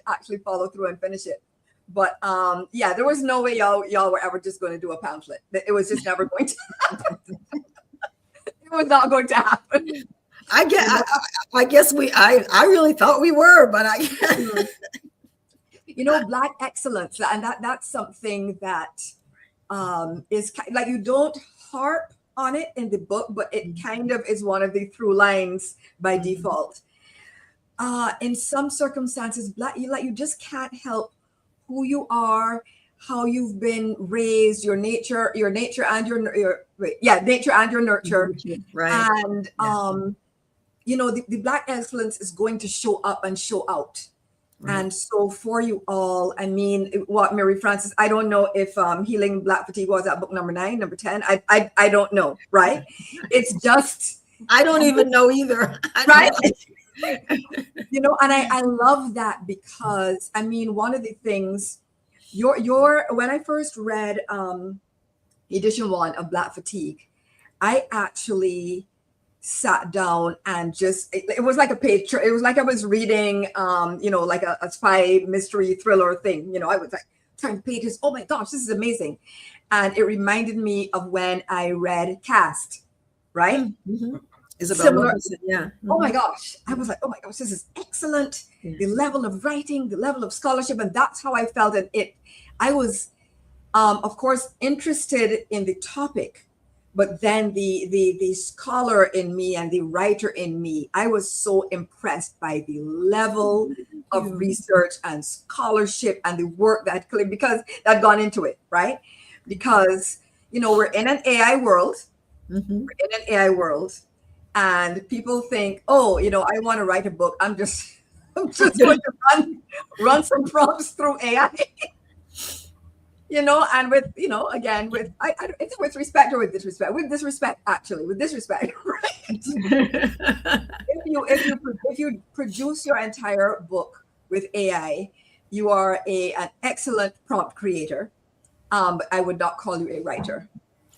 actually follow through and finish it. But there was no way y'all were ever just going to do a pamphlet. It was just never going to happen. It was not going to happen. I guess I really thought we were, but Black excellence, and that's something that is like, you don't harp on it in the book, but it kind of is one of the through lines by default. In some circumstances, you just can't help who you are, how you've been raised, your nature and your nature and your nurture, right? And the Black excellence is going to show up and show out. Right. And so for you all, I mean, what Mary Frances, I don't know if Healing Black Fatigue was at book number 9, number 10. I don't know, right? It's just, I don't even know either. Right? And I love that, because I mean, one of the things when I first read edition 1 of Black Fatigue, I actually sat down and just, it was like a page, it was like I was reading like a spy mystery thriller thing. I was like turning pages, oh my gosh, this is amazing. And it reminded me of when I read Caste, right? Mm-hmm. Isabel, yeah. Oh my gosh, I was like, oh my gosh, this is excellent. Yes. The level of writing, the level of scholarship, and that's how I felt it. I was of course interested in the topic, but then the scholar in me and the writer in me, I was so impressed by the level of research and scholarship and the work that because that gone into it, right? Because we're in an AI world. Mm-hmm. We're in an AI world, and people think, oh, I want to write a book. I'm just going to run some prompts through AI. you know, and with, you know, again, with, it's with respect or with disrespect? With disrespect, actually, with disrespect, right? If you produce your entire book with AI, you are an excellent prompt creator. But I would not call you a writer.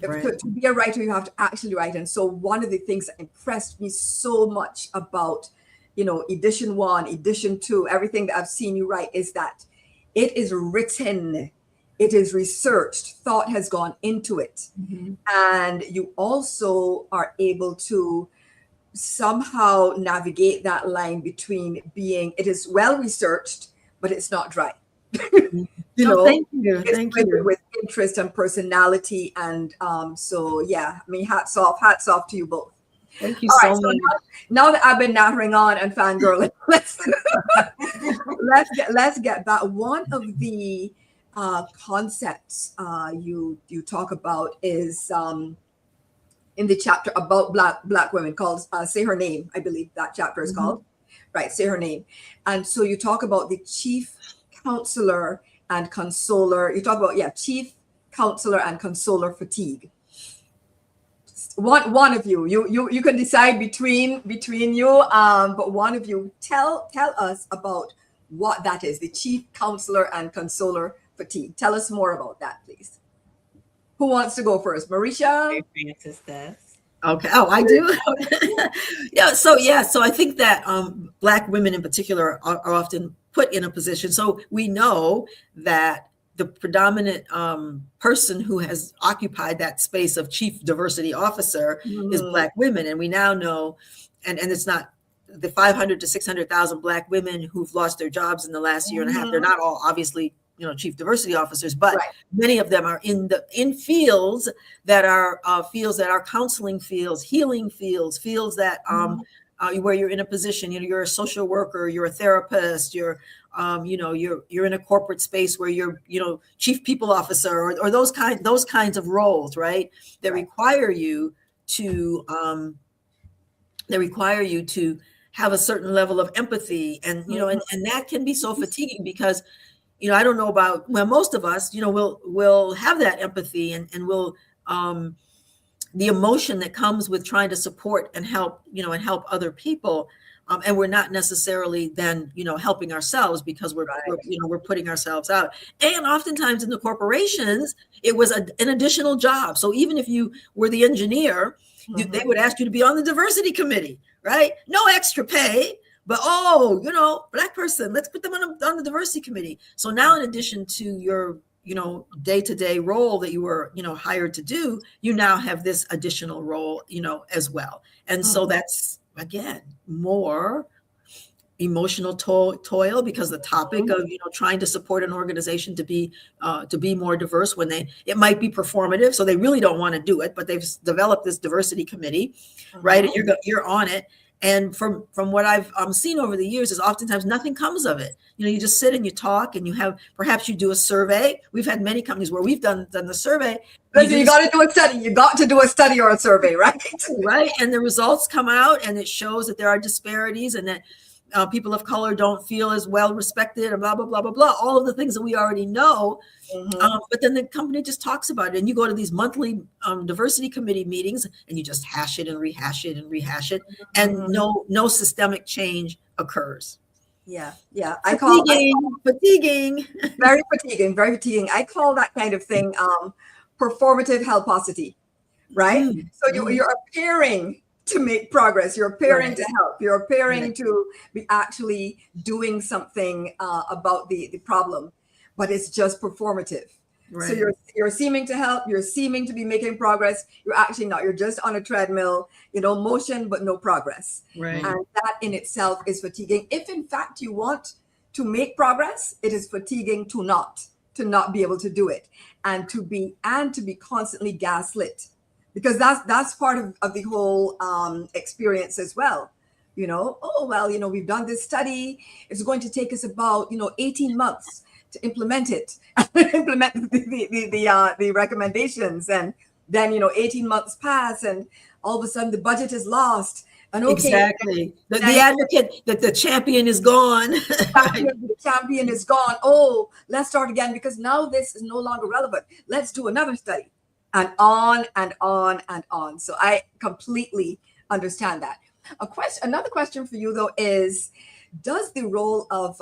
Right. To be a writer, you have to actually write. And so one of the things that impressed me so much about, you know, edition 1, edition 2, everything that I've seen you write is that it is written, it is researched, thought has gone into it. Mm-hmm. And you also are able to somehow navigate that line between being, it is well researched, but it's not dry. You know, thank you. Thank you. With interest and personality. And so, yeah, I mean, hats off to you both. Thank you so much. Now that I've been nattering on and fangirling, let's get back. One of the concepts you talk about is in the chapter about black women called Say Her Name. I believe that chapter is called, right? Say Her Name. And so you talk about the chief counselor and consoler. You talk about, chief counselor and consoler fatigue. One of you can decide between you, but one of you tell us about what that is, the chief counselor and consoler fatigue. Tell us more about that, please. Who wants to go first? Mareisha? Francis does. Okay. Oh, I do. So I think that Black women in particular are often put in a position. So we know that the predominant person who has occupied that space of chief diversity officer is Black women. And we now know, and it's not the 500 to 600,000 Black women who've lost their jobs in the last year and a half. They're not all obviously, chief diversity officers, but many of them are in fields that are counseling fields, healing fields that where you're in a position, you're a social worker, you're a therapist, you're in a corporate space where you're, chief people officer or those kinds of roles, right? That require you to have a certain level of empathy, and and that can be so fatiguing because, I don't know about, most of us, will have that empathy and will the emotion that comes with trying to support and help, and help other people. And we're not necessarily then, helping ourselves because we're putting ourselves out. And oftentimes in the corporations, it was an additional job. So even if you were the engineer, they would ask you to be on the diversity committee, right? No extra pay, but Black person, let's put them on the diversity committee. So now, in addition to your day-to-day role that you were, hired to do, you now have this additional role, as well. And so that's, again, more emotional toil because the topic of, trying to support an organization to be more diverse when it might be performative. So they really don't want to do it, but they've developed this diversity committee, right? And you're on it. And from what I've seen over the years is oftentimes nothing comes of it. You just sit and you talk and perhaps you do a survey. We've had many companies where we've done the survey. You got to do a study. You got to do a study or a survey, right? Right. And the results come out and it shows that there are disparities and that people of color don't feel as well respected and blah, blah, blah, blah, blah. All of the things that we already know. But then the company just talks about it. And you go to these monthly diversity committee meetings and you just hash it and rehash it and rehash it. And no systemic change occurs. Yeah. Fatiguing. Very fatiguing. I call that kind of thing performative helposity, right? So you're appearing to make progress. You're appearing to help. You're appearing to be actually doing something about the problem, but it's just performative. Right. So you're seeming to help. You're seeming to be making progress. You're actually not. You're just on a treadmill, motion, but no progress. Right. And that in itself is fatiguing. If in fact you want to make progress, it is fatiguing to not be able to do it and to be constantly gaslit. Because that's part of the whole experience as well. We've done this study. It's going to take us about 18 months to implement it, implement the recommendations, and then 18 months pass, and all of a sudden the budget is lost, And okay, exactly. The advocate, that the champion is gone. The champion is gone. Oh, let's start again because now this is no longer relevant. Let's do another study, and on and on and on. So I completely understand that. Another question for you though is, does the role of,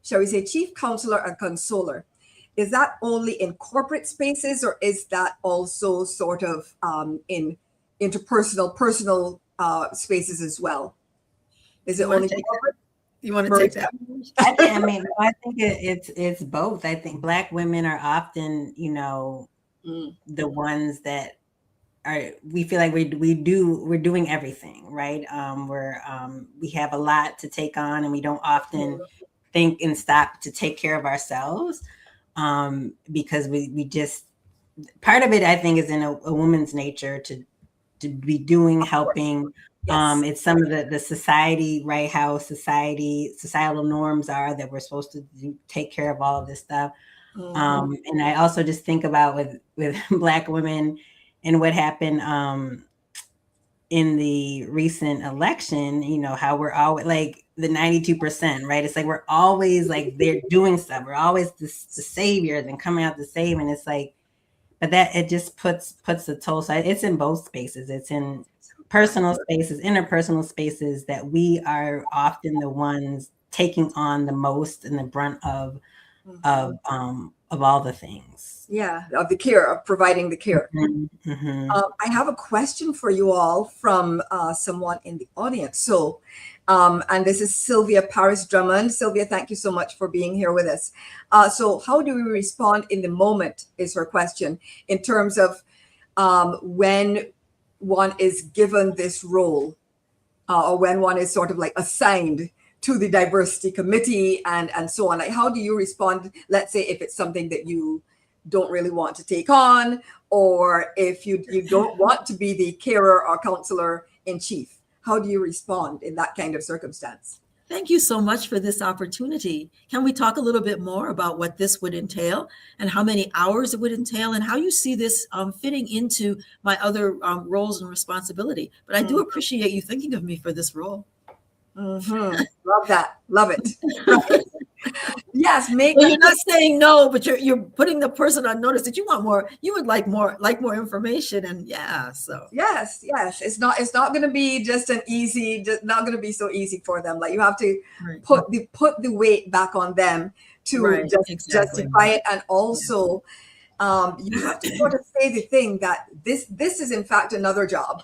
shall we say, chief counselor and consoler, is that only in corporate spaces, or is that also sort of in interpersonal, personal spaces as well? Is it only corporate? You want to take that? I think it's both. I think Black women are often, the ones that we feel like we're doing everything, right? We have a lot to take on, and we don't often think and stop to take care of ourselves, because we just, part of it, I think, is in a woman's nature to be doing, helping. Yes. It's some of the society, right? How societal norms are that we're supposed to take care of all of this stuff. And I also just think about with Black women and what happened in the recent election, how we're always like the 92%, right? It's like we're always like they're doing stuff. We're always the saviors and coming out to save. And it's like, but that it just puts the toll. So it's in both spaces. It's in personal spaces, interpersonal spaces, that we are often the ones taking on the most and the brunt of all the things. Yeah, of the care, of providing the care. I have a question for you all from someone in the audience. So, and this is Sylvia Paris Drummond. Sylvia, thank you so much for being here with us. So how do we respond in the moment is her question, in terms of when one is given this role, or when one is sort of like assigned to the diversity committee and so on. Like, how do you respond? Let's say if it's something that you don't really want to take on, or if you don't want to be the carer or counselor in chief, how do you respond in that kind of circumstance? Thank you so much for this opportunity. Can we talk a little bit more about what this would entail and how many hours it would entail and how you see this fitting into my other roles and responsibility? But I do appreciate you thinking of me for this role. Love that. Love it. Yes, well, you're not saying no, but you're putting the person on notice that you want more. You would like more information, and so yes, it's not going to be just not going to be so easy for them. Like, you have to put the weight back on them to justify it, and also you have to sort of say the thing that this is in fact another job.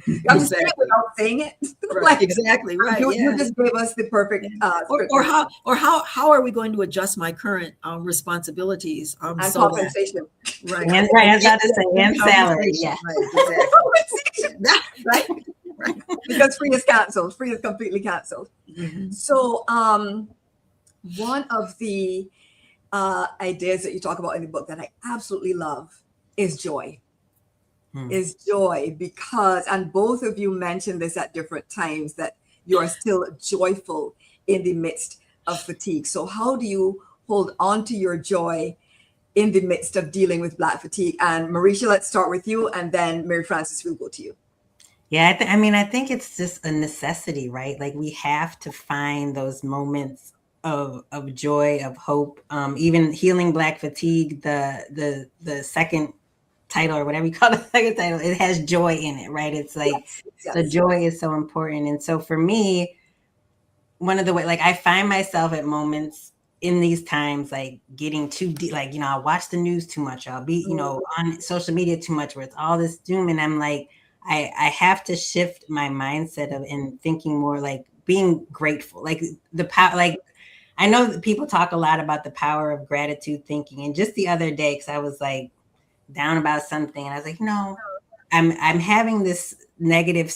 You have to say it without saying it. Right. Exactly. Right. You just gave us the perfect. How are we going to adjust my current responsibilities and compensation? Right. And salary. Yeah. Right. Right. Because free is canceled. Free is completely canceled. So, one of the ideas that you talk about in the book that I absolutely love is joy. Is joy, because, and both of you mentioned this at different times, that you are still joyful in the midst of fatigue. So how do you hold on to your joy in the midst of dealing with Black fatigue? And Mareisha, let's start with you, and then Mary Frances will go to you. Yeah, I think it's just a necessity, right? Like, we have to find those moments of joy, of hope. Even Healing Black Fatigue, the second title, or whatever you call the second title, it has joy in it, right? It's like, so joy is so important. And so for me, one of the ways, like, I find myself at moments in these times, like, getting too deep, like, I'll watch the news too much, I'll be, on social media too much, where it's all this doom. And I'm like, I have to shift my mindset and thinking more like being grateful, like the power, like, I know that people talk a lot about the power of gratitude thinking. And just the other day, because I was like down about something, and I was like, I'm having this negative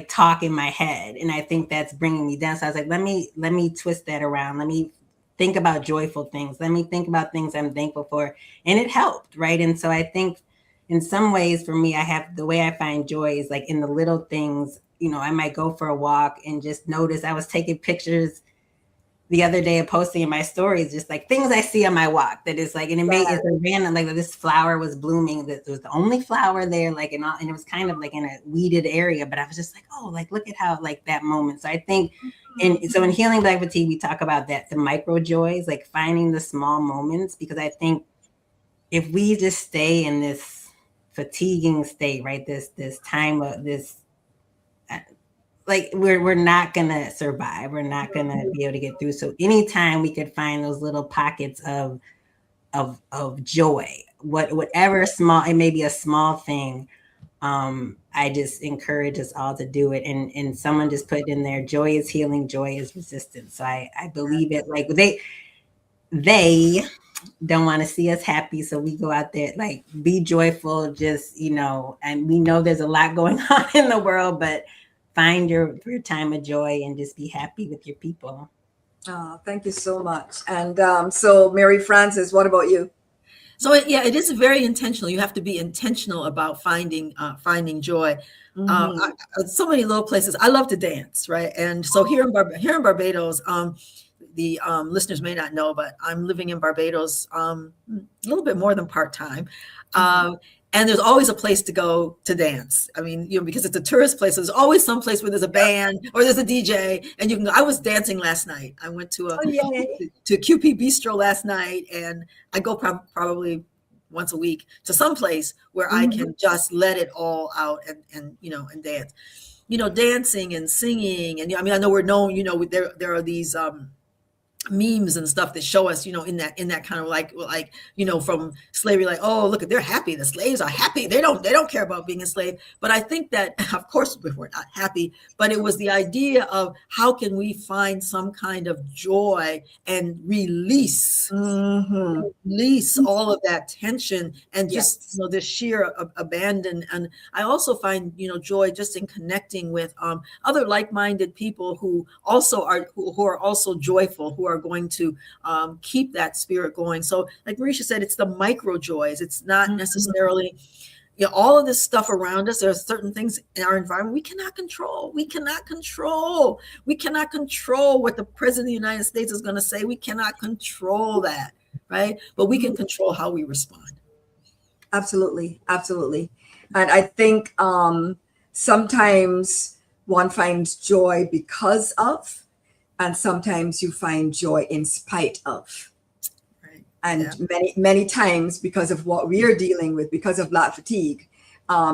talk in my head, and I think that's bringing me down. So I was like, let me twist that around. Let me think about joyful things. Let me think about things I'm thankful for. And it helped, right? And so I think in some ways for me, the way I find joy is like in the little things. I might go for a walk and just notice I was taking pictures the other day, posting in my stories, just like things I see on my walk that is like, and it's a random, like this flower was blooming. That was the only flower there, like, and it was kind of like in a weeded area, but I was just like, oh, like, look at how, like, that moment. So I think, and so in Healing Black Fatigue, we talk about that, the micro joys, like finding the small moments, because I think if we just stay in this fatiguing state, right, this time of this, like we're not gonna survive. We're not gonna be able to get through. So anytime we could find those little pockets of joy, whatever small, it may be a small thing. I just encourage us all to do it. And someone just put in there, joy is healing, joy is resistance. So I believe it. Like they don't want to see us happy. So we go out there, like, be joyful, just, and we know there's a lot going on in the world, but find your time of joy and just be happy with your people. Oh, thank you so much. And so Mary Frances, what about you? So it is very intentional. You have to be intentional about finding joy. So many little places. I love to dance, right? And so here in Barbados, the listeners may not know, but I'm living in Barbados a little bit more than part-time. And there's always a place to go to dance. I mean, because it's a tourist place, so there's always some place where there's a band or there's a DJ, and you can go. I was dancing last night. I went to to QP Bistro last night, and I go probably once a week to some place where I can just let it all out and dance. Dancing and singing, and I mean, I know we're known. There are these memes and stuff that show us, in that kind of like from slavery, like, oh, look, they're happy. The slaves are happy. They don't care about being enslaved. But I think that, of course, we're not happy, but it was the idea of how can we find some kind of joy and release all of that tension and just, this sheer abandon. And I also find, joy just in connecting with other like-minded people who also are also joyful, who are going to keep that spirit going. So like Mareisha said, it's the micro joys. It's not necessarily, all of this stuff around us. There are certain things in our environment we cannot control. We cannot control what the president of the United States is going to say. We cannot control that, right? But we can control how we respond. Absolutely. Absolutely. And I think sometimes one finds joy because of, and sometimes you find joy in spite of. Right. And many times, because of what we are dealing with, because of Black fatigue,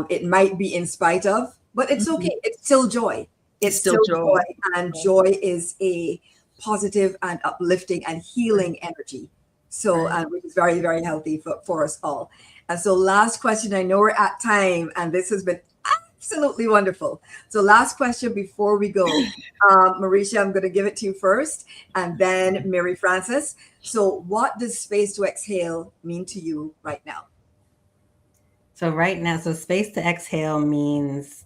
it might be in spite of, but it's okay. It's still joy. It's still joy. And joy is a positive and uplifting and healing energy. So, which is very, very healthy for us all. And so last question, I know we're at time, and this has been absolutely wonderful. So last question before we go, Mareisha, I'm going to give it to you first, and then Mary Frances. So what does space to exhale mean to you right now? So right now, space to exhale means,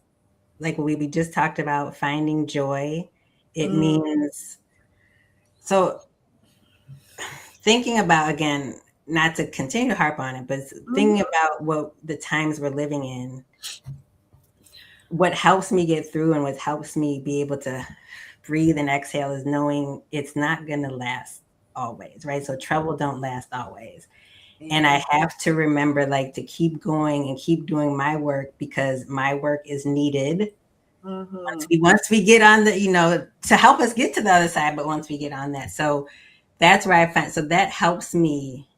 like we just talked about, finding joy. It means, so thinking about, again, not to continue to harp on it, but thinking about what the times we're living in. What helps me get through and what helps me be able to breathe and exhale is knowing it's not going to last always, right? So trouble don't last always. And I have to remember, like, to keep going and keep doing my work, because my work is needed. Once we get on the, to help us get to the other side, but once we get on that. So that's where I find, so that helps me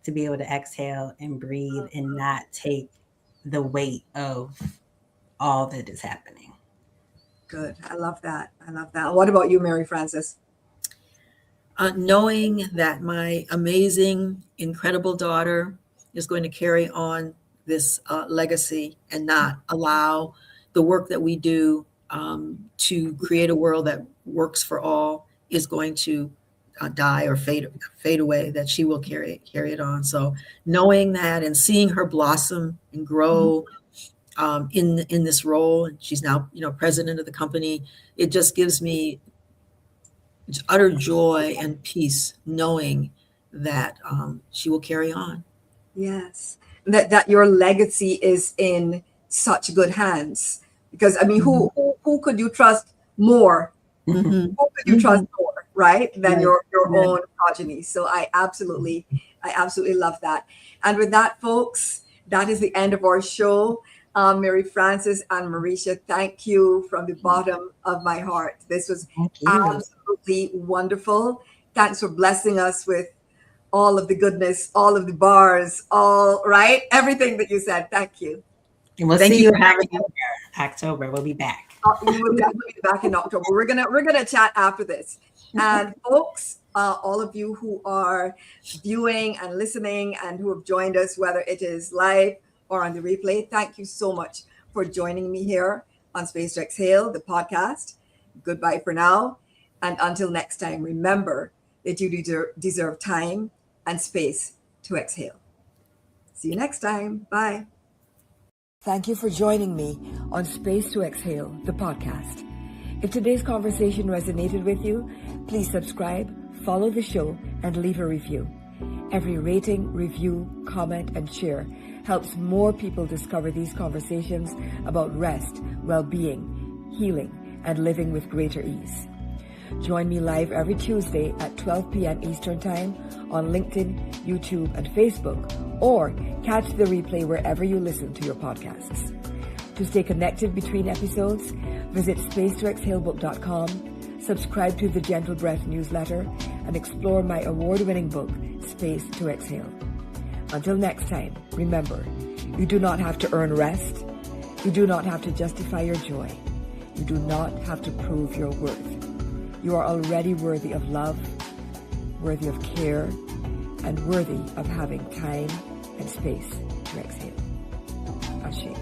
to be able to exhale and breathe and not take the weight of all that is happening. Good. I love that. What about you, Mary Frances? Knowing that my amazing, incredible daughter is going to carry on this legacy and not allow the work that we do to create a world that works for all is going to die or fade away, that she will carry it on. So knowing that and seeing her blossom and grow in this role, and she's now president of the company, it just gives me utter joy and peace knowing that she will carry on. Yes, that your legacy is in such good hands, because I mean, who could you trust more? Who could you trust more right, than your own progeny. So I absolutely love that. And with that, folks, that is the end of our show. Mary Frances and Mareisha, thank you from the bottom of my heart. This was absolutely wonderful. Thanks for blessing us with all of the goodness, all of the bars, all right, everything that you said. Thank you. And we'll see you in October. We'll be back. You will definitely be back in October. We're gonna chat after this. And folks, all of you who are viewing and listening and who have joined us, whether it is live or on the replay, thank you so much for joining me here on Space to Exhale, the podcast. Goodbye for now. And until next time, remember that you deserve time and space to exhale. See you next time. Bye. Thank you for joining me on Space to Exhale, the podcast. If today's conversation resonated with you, please subscribe, follow the show, and leave a review. Every rating, review, comment, and share helps more people discover these conversations about rest, well-being, healing, and living with greater ease. Join me live every Tuesday at 12 p.m. Eastern Time on LinkedIn, YouTube, and Facebook, or catch the replay wherever you listen to your podcasts. To stay connected between episodes, visit spacetoexhalebook.com, subscribe to the Gentle Breath newsletter, and explore my award-winning book, Space to Exhale. Until next time, remember, you do not have to earn rest. You do not have to justify your joy. You do not have to prove your worth. You are already worthy of love, worthy of care, and worthy of having time and space to exhale. Ashe.